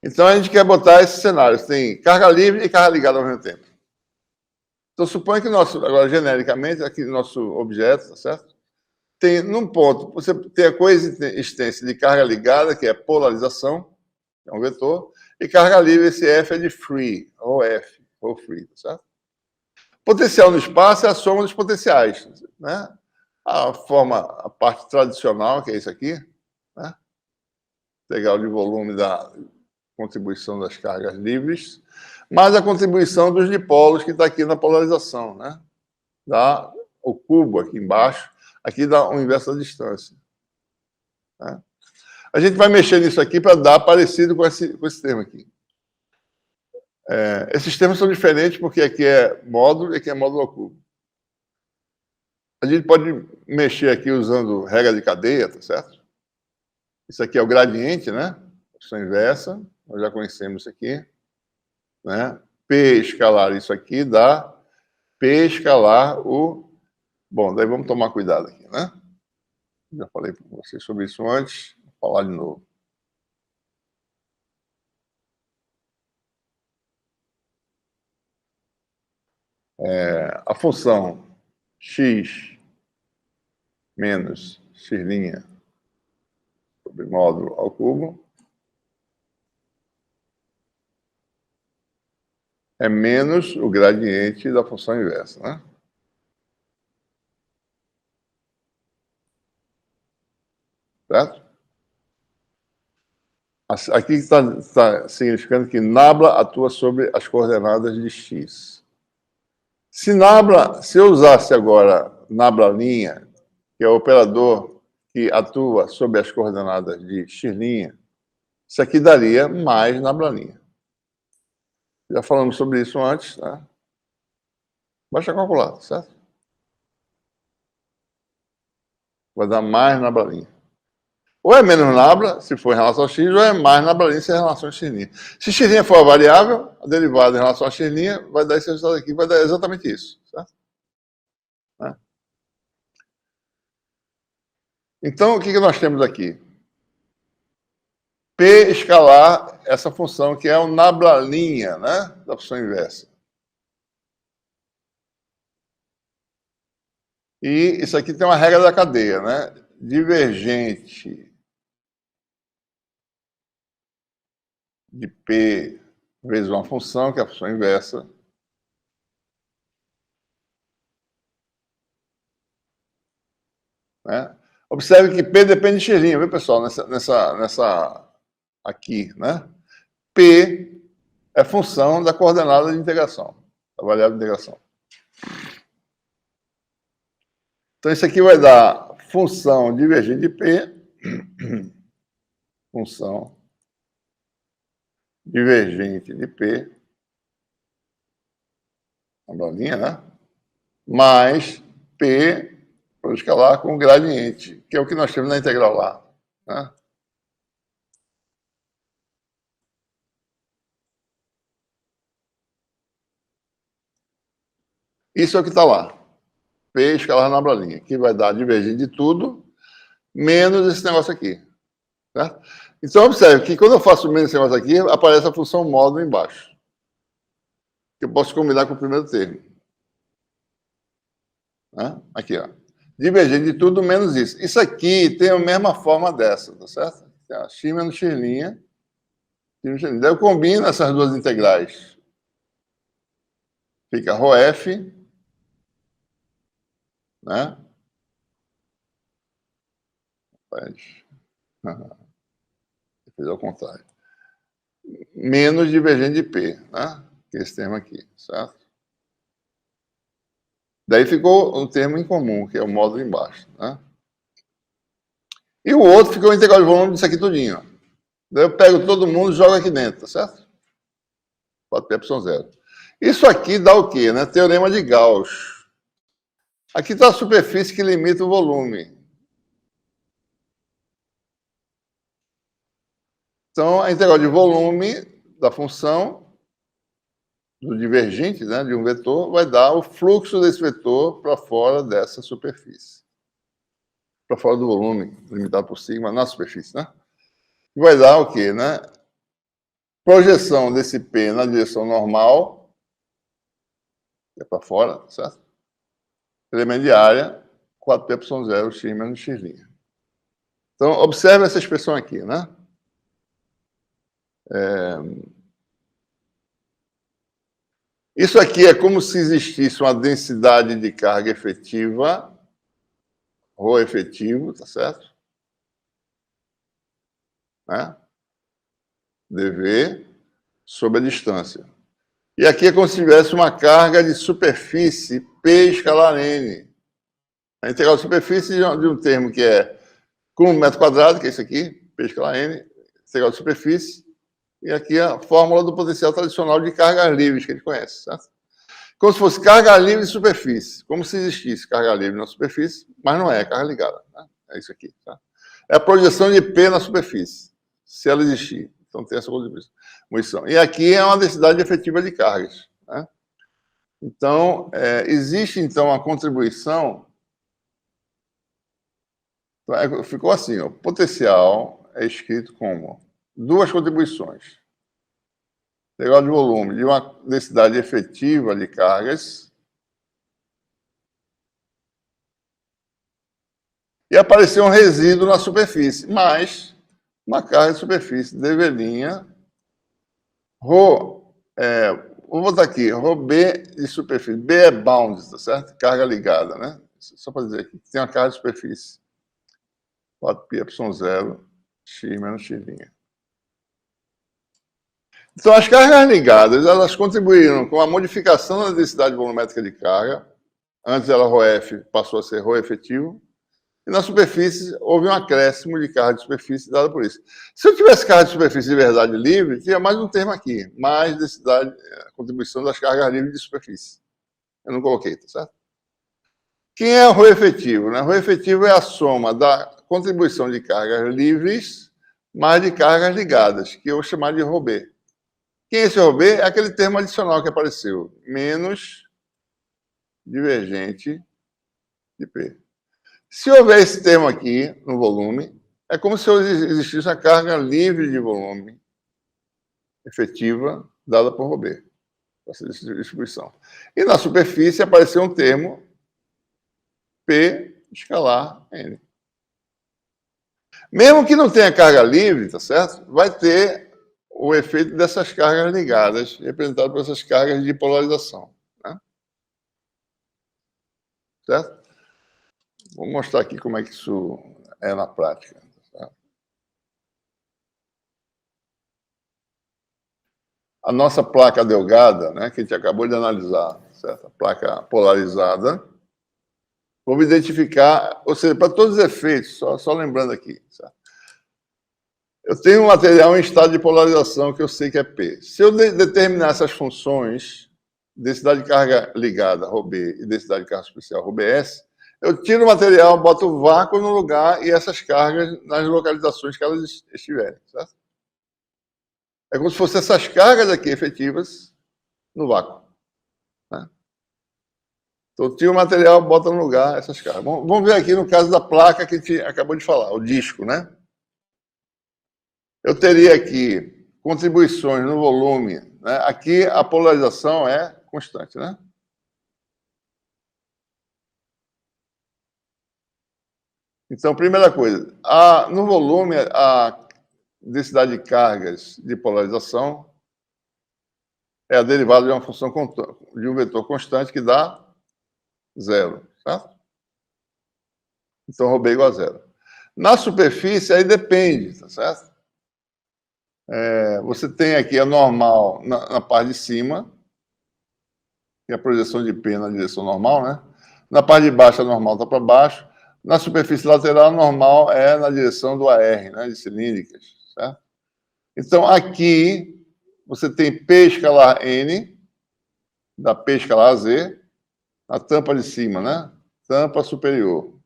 S1: Então a gente quer botar esses cenários. Tem carga livre e carga ligada ao mesmo tempo. Então suponha que agora genericamente, aqui no nosso objeto, tá certo? Tem, num ponto, você tem a coexistência de carga ligada, que é polarização, é um vetor, e carga livre, esse F é de free, ou F, ou free, tá certo? Potencial no espaço é a soma dos potenciais, né? A parte tradicional, que é isso aqui, né? Integral de volume da contribuição das cargas livres, mais a contribuição dos dipolos, que está aqui na polarização, né? Dá o cubo aqui embaixo, aqui dá o inverso da distância. Né? A gente vai mexer nisso aqui para dar parecido com esse termo aqui. Esses termos são diferentes porque aqui é módulo e aqui é módulo ao cubo. A gente pode mexer aqui usando regra de cadeia, tá certo? Isso aqui é o gradiente, né? Função inversa, nós já conhecemos isso aqui. Né? P escalar isso aqui dá P escalar o... Bom, daí vamos tomar cuidado aqui, né? Já falei para vocês sobre isso antes, vou falar de novo. A função x menos x' sobre módulo ao cubo é menos o gradiente da função inversa, né? Certo? Aqui está significando que nabla atua sobre as coordenadas de x. Se eu usasse agora nabla', que é o operador que atua sobre as coordenadas de x', isso aqui daria mais nabla'. Já falamos sobre isso antes, né? Basta calcular, certo? Vai dar mais nabla'. Ou é menos nabla, se for em relação a x, ou é mais nabla', se é em relação a x'. Se x' for a variável, a derivada em relação a x' vai dar esse resultado aqui, vai dar exatamente isso, certo? Né? Então, o que nós temos aqui? P escalar essa função, que é o nabla', né? Da função inversa. E isso aqui tem uma regra da cadeia, né? Divergente de P vezes uma função, que é a função inversa, né? Observe que P depende de x', viu, pessoal? Nessa aqui, né? P é função da coordenada de integração, da variável de integração. Então, isso aqui vai dar função divergente de P, função divergente de P, a bolinha, né? Mais P, para escalar, com gradiente, que é o que nós temos na integral lá. Né? Isso é o que está lá. P escalar na bolinha, que vai dar divergente de tudo, menos esse negócio aqui. Certo? Então, observe que quando eu faço menos esse negócio aqui, aparece a função módulo embaixo. Que eu posso combinar com o primeiro termo. Né? Aqui, ó. Divergente de tudo menos isso. Isso aqui tem a mesma forma dessa, tá certo? X menos x'. Daí eu combino essas duas integrais. Fica ρf, né? Eu fiz ao contrário. Menos divergente de P, né? Que é esse termo aqui, certo? Daí ficou um termo em comum, que é o módulo embaixo, né? E o outro ficou o integral de volume disso aqui tudinho. Daí eu pego todo mundo e jogo aqui dentro, tá certo? 4π0. Isso aqui dá o quê? Né? Teorema de Gauss. Aqui está a superfície que limita o volume. Então, a integral de volume da função do divergente, né, de um vetor, vai dar o fluxo desse vetor para fora dessa superfície. Para fora do volume, limitado por sigma, na superfície, né? E vai dar o quê, né? Projeção desse P na direção normal, que é para fora, certo? Elemento de área, 4π0, x menos x'. Então, observe essa expressão aqui, né? Isso aqui é como se existisse uma densidade de carga efetiva, ρ efetivo, tá certo? Né? dV sobre a distância. E aqui é como se tivesse uma carga de superfície P escalar N. A integral de superfície de um termo que é com metro quadrado, que é isso aqui, P escalar N, integral de superfície, e aqui a fórmula do potencial tradicional de cargas livres, que a gente conhece, certo? Como se fosse carga livre de superfície, como se existisse carga livre na superfície, mas não é, é carga ligada. Né? É isso aqui. Tá? É a projeção de P na superfície, se ela existir. Então tem essa contribuição. E aqui é uma densidade efetiva de cargas. Né? Então, existe então a contribuição. Ficou assim, ó, potencial é escrito como duas contribuições. Integral de volume de uma densidade efetiva de cargas. E apareceu um resíduo na superfície, mais uma carga de superfície, dV', ρ, vou botar aqui, ρB de superfície. B é bound, tá certo? Carga ligada, né? Só para dizer aqui, tem uma carga de superfície. 4πε0, x menos x'. Então, as cargas ligadas, elas contribuíram com a modificação da densidade volumétrica de carga. Antes era ρF, passou a ser ρ efetivo. E na superfície houve um acréscimo de carga de superfície dada por isso. Se eu tivesse carga de superfície de verdade livre, tinha mais um termo aqui, mais densidade, contribuição das cargas livres de superfície. Eu não coloquei, tá certo? Quem é o ρ efetivo? Né? O ρ efetivo é a soma da contribuição de cargas livres mais de cargas ligadas, que eu vou chamar de ρB. Quem é esse ρB? É aquele termo adicional que apareceu, menos divergente de P. Se houver esse termo aqui no volume, é como se existisse uma carga livre de volume efetiva dada por ρB, essa distribuição. E na superfície apareceu um termo P escalar N. Mesmo que não tenha carga livre, tá certo? Vai ter o efeito dessas cargas ligadas, representado por essas cargas de polarização. Né? Certo? Vou mostrar aqui como é que isso é na prática. Tá? A nossa placa delgada, né, que a gente acabou de analisar, certo? A placa polarizada, vamos identificar, ou seja, para todos os efeitos, só lembrando aqui, certo? Eu tenho um material em estado de polarização que eu sei que é P. Se eu determinar essas funções, densidade de carga ligada, ρB, e densidade de carga superficial, ρBS, eu tiro o material, boto o vácuo no lugar e essas cargas nas localizações que elas estiverem, certo? É como se fossem essas cargas aqui efetivas no vácuo. Né? Então, tira o material, bota no lugar essas cargas. Vamos ver aqui no caso da placa que a gente acabou de falar, o disco, né? Eu teria aqui contribuições no volume. Né? Aqui a polarização é constante, né? Então, primeira coisa, no volume, a densidade de cargas de polarização é a derivada de uma função de um vetor constante que dá zero, certo? Então, ρB igual a zero. Na superfície, aí depende, tá certo? Você tem aqui a normal na parte de cima, que é a projeção de P na direção normal, né? Na parte de baixo, a normal está para baixo. Na superfície lateral, a normal é na direção do AR, né? De cilíndricas, certo? Então, aqui, você tem P escalar N, da P escalar a Z, a tampa de cima, né? Tampa superior.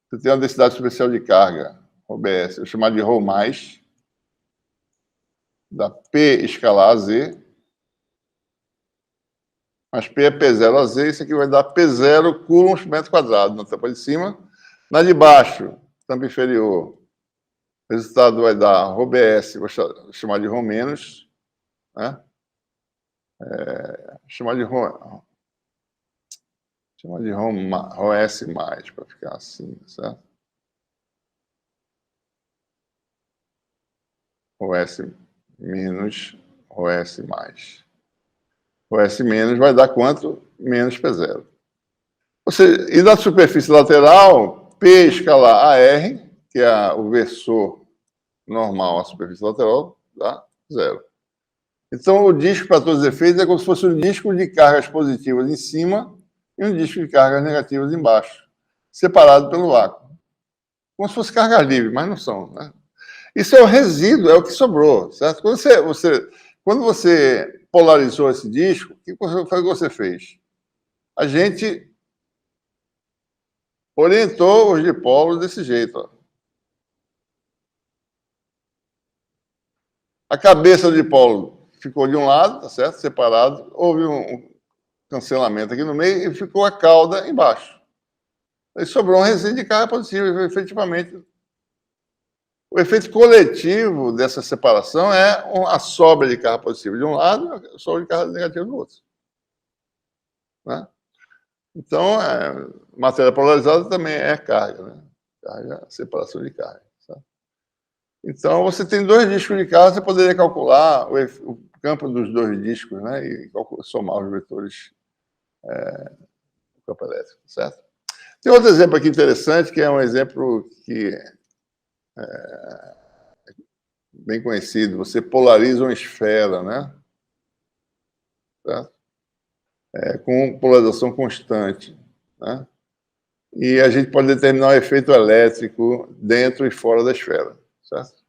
S1: Você tem uma densidade superficial de carga, ρBS, eu vou chamar de ρ mais, da P escalar a Z, mas P é P0 a Z, isso aqui vai dar P0 coulombs metro quadrado na tampa de cima. Na de baixo, tampa inferior, o resultado vai dar ρBS, vou chamar de ρ menos, né? Chamar de ρS mais, para ficar assim, certo? ρS menos, ρS mais. O S menos vai dar quanto? Menos P0. E da superfície lateral, P escalar AR, que é o versor normal à superfície lateral, dá 0. Então, o disco, para todos os efeitos, é como se fosse um disco de cargas positivas em cima e um disco de cargas negativas embaixo, separado pelo vácuo. Como se fosse cargas livres, mas não são, né? Isso é o resíduo, é o que sobrou, certo? Quando você polarizou esse disco, o que foi que você fez? A gente orientou os dipólos desse jeito, ó. A cabeça do dipolo ficou de um lado, tá certo? Separado. Houve um cancelamento aqui no meio e ficou a cauda embaixo. Aí sobrou um resíduo de carga positiva, efetivamente. O efeito coletivo dessa separação é a sobra de carga positiva de um lado e a sobra de carga negativa do outro. Né? Então, matéria polarizada também é carga, né? Carga, separação de carga. Sabe? Então, você tem dois discos de carga, você poderia calcular o campo dos dois discos, né? E somar os vetores do campo elétrico, certo? Tem outro exemplo aqui interessante, que é um exemplo que é bem conhecido. Você polariza uma esfera, né? Certo? Com polarização constante, né? E a gente pode determinar o efeito elétrico dentro e fora da esfera, certo?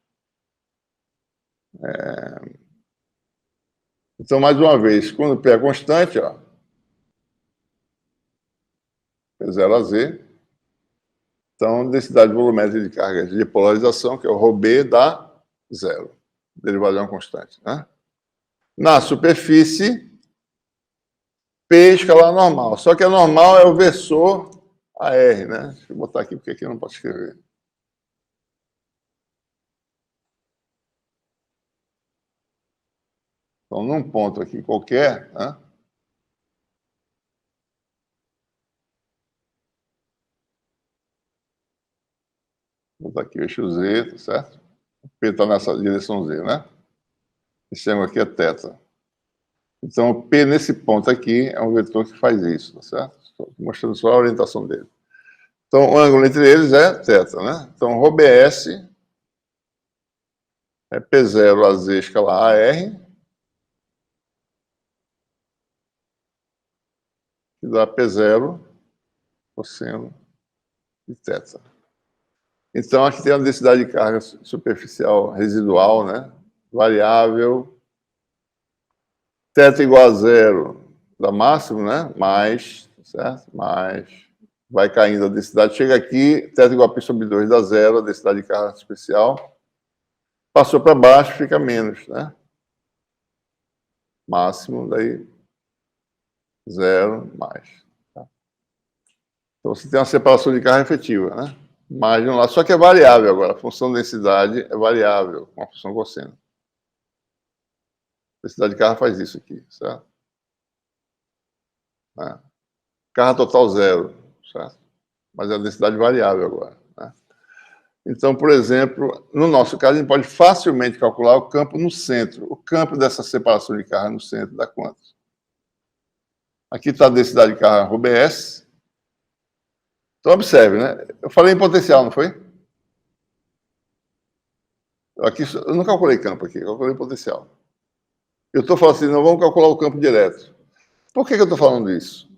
S1: Então, mais uma vez, quando P é constante, ó, P0 a Z, então, densidade volumétrica de carga de polarização, que é o ρB, dá 0. Derivada de uma constante, né? Na superfície, P escalar normal. Só que a normal é o versor AR, né? Deixa eu botar aqui, porque aqui eu não posso escrever. Então, num ponto aqui qualquer, né? Vou botar aqui o eixo Z, tá certo? O P está nessa direção Z, né? Esse ângulo aqui é θ. Então, o P nesse ponto aqui é um vetor que faz isso, tá certo? Estou mostrando só a orientação dele. Então, o ângulo entre eles é θ, né? Então, ρBS é P0 a Z escalar AR, que dá P0 cosseno de θ. Então, aqui tem a densidade de carga superficial residual, né? Variável. θ igual a 0 dá máximo, né? Mais, certo? Mais. Vai caindo a densidade. Chega aqui, θ igual a π sobre 2 dá 0, a densidade de carga superficial. Passou para baixo, fica menos, né? Máximo, daí 0, mais. Tá? Então, você tem uma separação de carga efetiva, né? Mais de um lado. Só que é variável agora. A função de densidade é variável, com a função cosseno. A densidade de carga faz isso aqui, certo? Carga total 0, certo? Mas é a densidade variável agora, né? Então, por exemplo, no nosso caso, a gente pode facilmente calcular o campo no centro. O campo dessa separação de carga no centro dá quanto? Aqui está a densidade de carga ρBS. Então, observe, né? Eu falei em potencial, não foi? Aqui, eu não calculei campo aqui, eu calculei potencial. Eu estou falando assim, não vamos calcular o campo direto. Por que eu estou falando isso?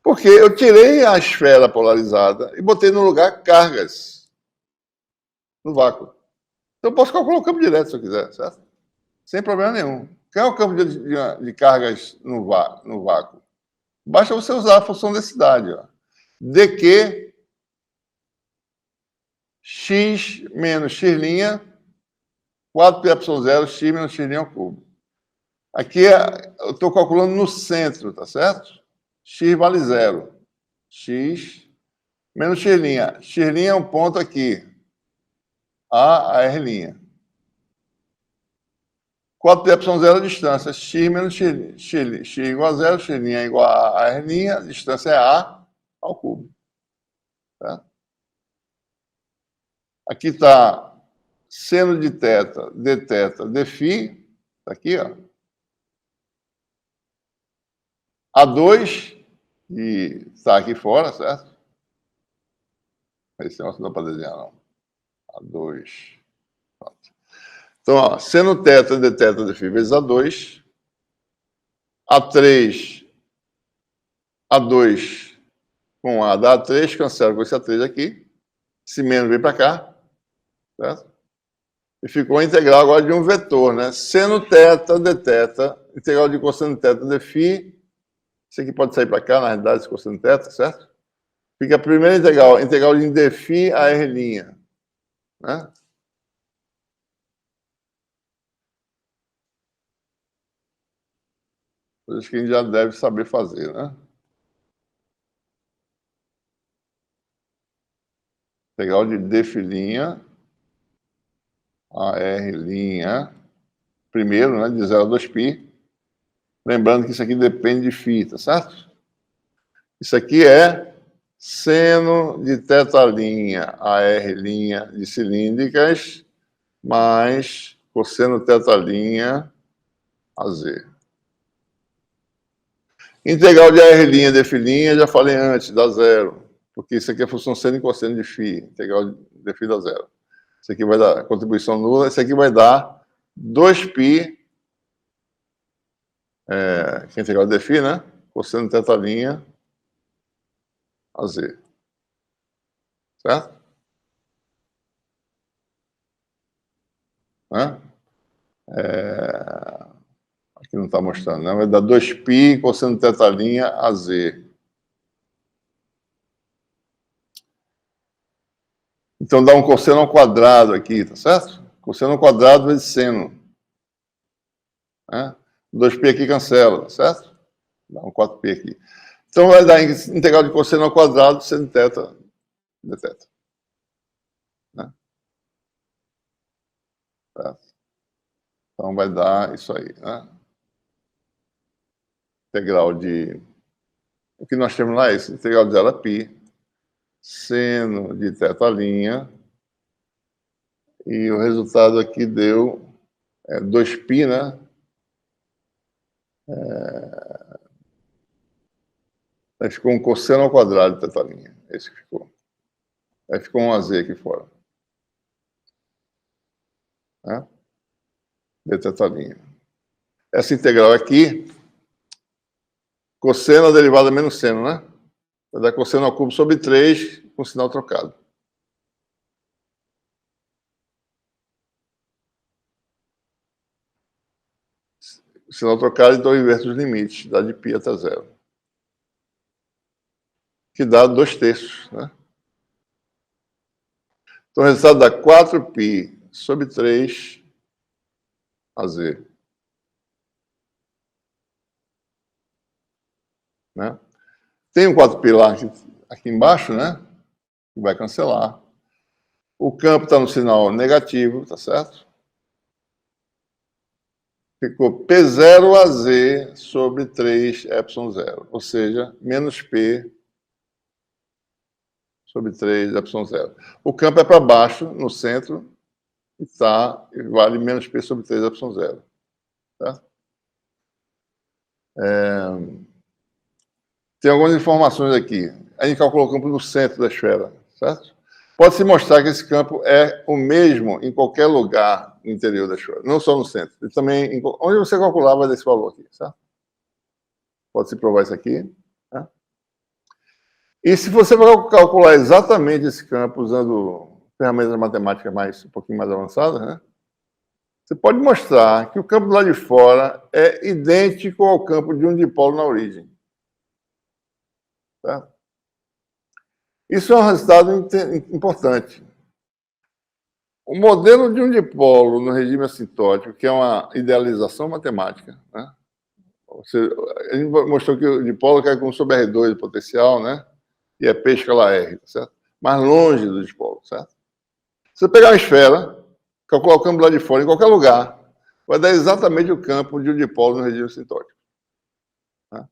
S1: Porque eu tirei a esfera polarizada e botei no lugar cargas no vácuo. Então, eu posso calcular o campo direto se eu quiser, certo? Sem problema nenhum. Qual é o campo de cargas no vácuo? Basta você usar a função densidade. Ó. dq x menos x', 4πε0 x menos x' ao cubo. Aqui eu estou calculando no centro, tá certo? X vale 0. X menos x'. X' é um ponto aqui. A R'. 4πε0 é a distância. X menos x'. X igual a 0, x' é igual a R', a distância é A ao cubo. Tá? Aqui está seno de θ, dθ, dφ. Está aqui, ó. A2, que está aqui fora, certo? Esse negócio não dá para desenhar, não. A2. Pronto. Então, ó, seno θ de θ de φ vezes A2, A3, A2 com A dá A3, cancela com esse A3 aqui, esse menos vem para cá, certo? E ficou a integral agora de um vetor, né? Seno θ de θ, integral de cosseno θ de φ, isso aqui pode sair para cá, na realidade, esse cosseno θ, certo? Fica a primeira integral, integral de dφ a R', né? Coisas que a gente já deve saber fazer, né? Integral de dφ a R', primeiro, né? De 0 a 2π. Lembrando que isso aqui depende de φ, tá certo? Isso aqui é seno de θ' a R' de cilíndricas mais cosseno θ' a Z. Integral de R' de φ', já falei antes, dá zero. Porque isso aqui é função seno e cosseno de φ. Integral de φ dá zero. Isso aqui vai dar contribuição nula. Isso aqui vai dar 2π, que é integral de φ, né? Cosseno θ' a Z. Certo? Né? Aqui não está mostrando, né? Vai dar 2π cosseno θ' a Z. Então dá um cosseno ao quadrado aqui, tá certo? Cosseno ao quadrado vezes seno. Né? 2π aqui cancela, tá certo? Dá um 4π aqui. Então vai dar integral de cosseno ao quadrado seno θ de θ. Né? Certo? Então vai dar isso aí, né? Integral de... O que nós temos lá é isso, integral de 0 a π, seno de θ', e o resultado aqui deu 2π, né? Aí ficou um cosseno ao quadrado de θ'. Esse que ficou. Aí ficou um AZ aqui fora. Né? De θ'. Essa integral aqui, cosseno a derivada menos seno, né? Vai dar cosseno ao cubo sobre 3 com sinal trocado. O sinal trocado, então, inverto os limites, dá de π até zero. Que dá 2/3, né? Então, o resultado dá 4π sobre 3 AZ. Né? Tem um 4π lá aqui embaixo, né? Que vai cancelar. O campo está no sinal negativo, tá certo? Ficou P0AZ sobre 3ε0, ou seja, menos P sobre 3ε0. O campo é para baixo, no centro, e vale menos P sobre 3ε0. Tá? Tem algumas informações aqui. A gente calculou o campo no centro da esfera, certo? Pode-se mostrar que esse campo é o mesmo em qualquer lugar no interior da esfera, não só no centro. E também, onde você calcular, vai dar esse valor aqui, certo? Pode-se provar isso aqui. Né? E se você for calcular exatamente esse campo usando ferramentas matemáticas um pouquinho mais avançadas, né? Você pode mostrar que o campo do lado de fora é idêntico ao campo de um dipolo na origem. Certo? Isso é um resultado importante. O modelo de um dipolo no regime assintótico, que é uma idealização matemática, né? A gente mostrou que o dipolo cai como sobre R2 de potencial, né? E é P escalar R, certo? Mais longe do dipolo, certo? Se você pegar uma esfera, calcular o campo lá de fora, em qualquer lugar, vai dar exatamente o campo de um dipolo no regime assintótico. Né?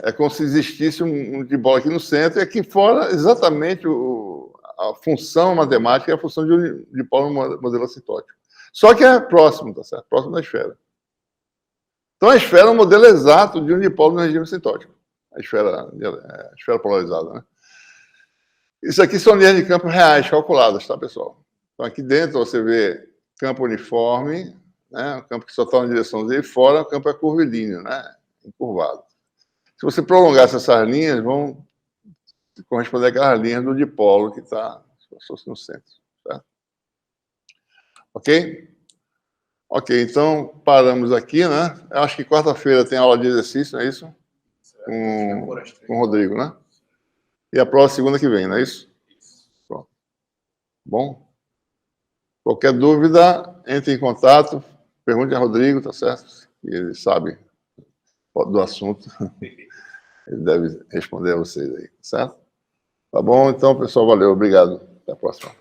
S1: É como se existisse um dipolo aqui no centro e aqui fora exatamente a função matemática é a função de um dipolo no modelo assintótico. Só que é próximo, tá certo? Próximo da esfera. Então, a esfera é um modelo exato de um dipolo no regime sintótico. A esfera polarizada, né? Isso aqui são linhas de campo reais, calculadas, tá, pessoal? Então, aqui dentro você vê campo uniforme, né? Um campo que só está na direção Z, e fora o campo é curvilíneo, né? Encurvado. Se você prolongasse essas linhas, vão corresponder àquelas linhas do dipolo que está no centro, certo? Ok? Ok, então paramos aqui, né? Eu acho que quarta-feira tem aula de exercício, não é isso? Com o Rodrigo, né? E a prova segunda que vem, não é isso? Pronto. Bom? Qualquer dúvida, entre em contato, pergunte a Rodrigo, tá certo? Ele sabe do assunto. Ele deve responder a vocês aí, certo? Tá bom? Então, pessoal, valeu, obrigado. Até a próxima.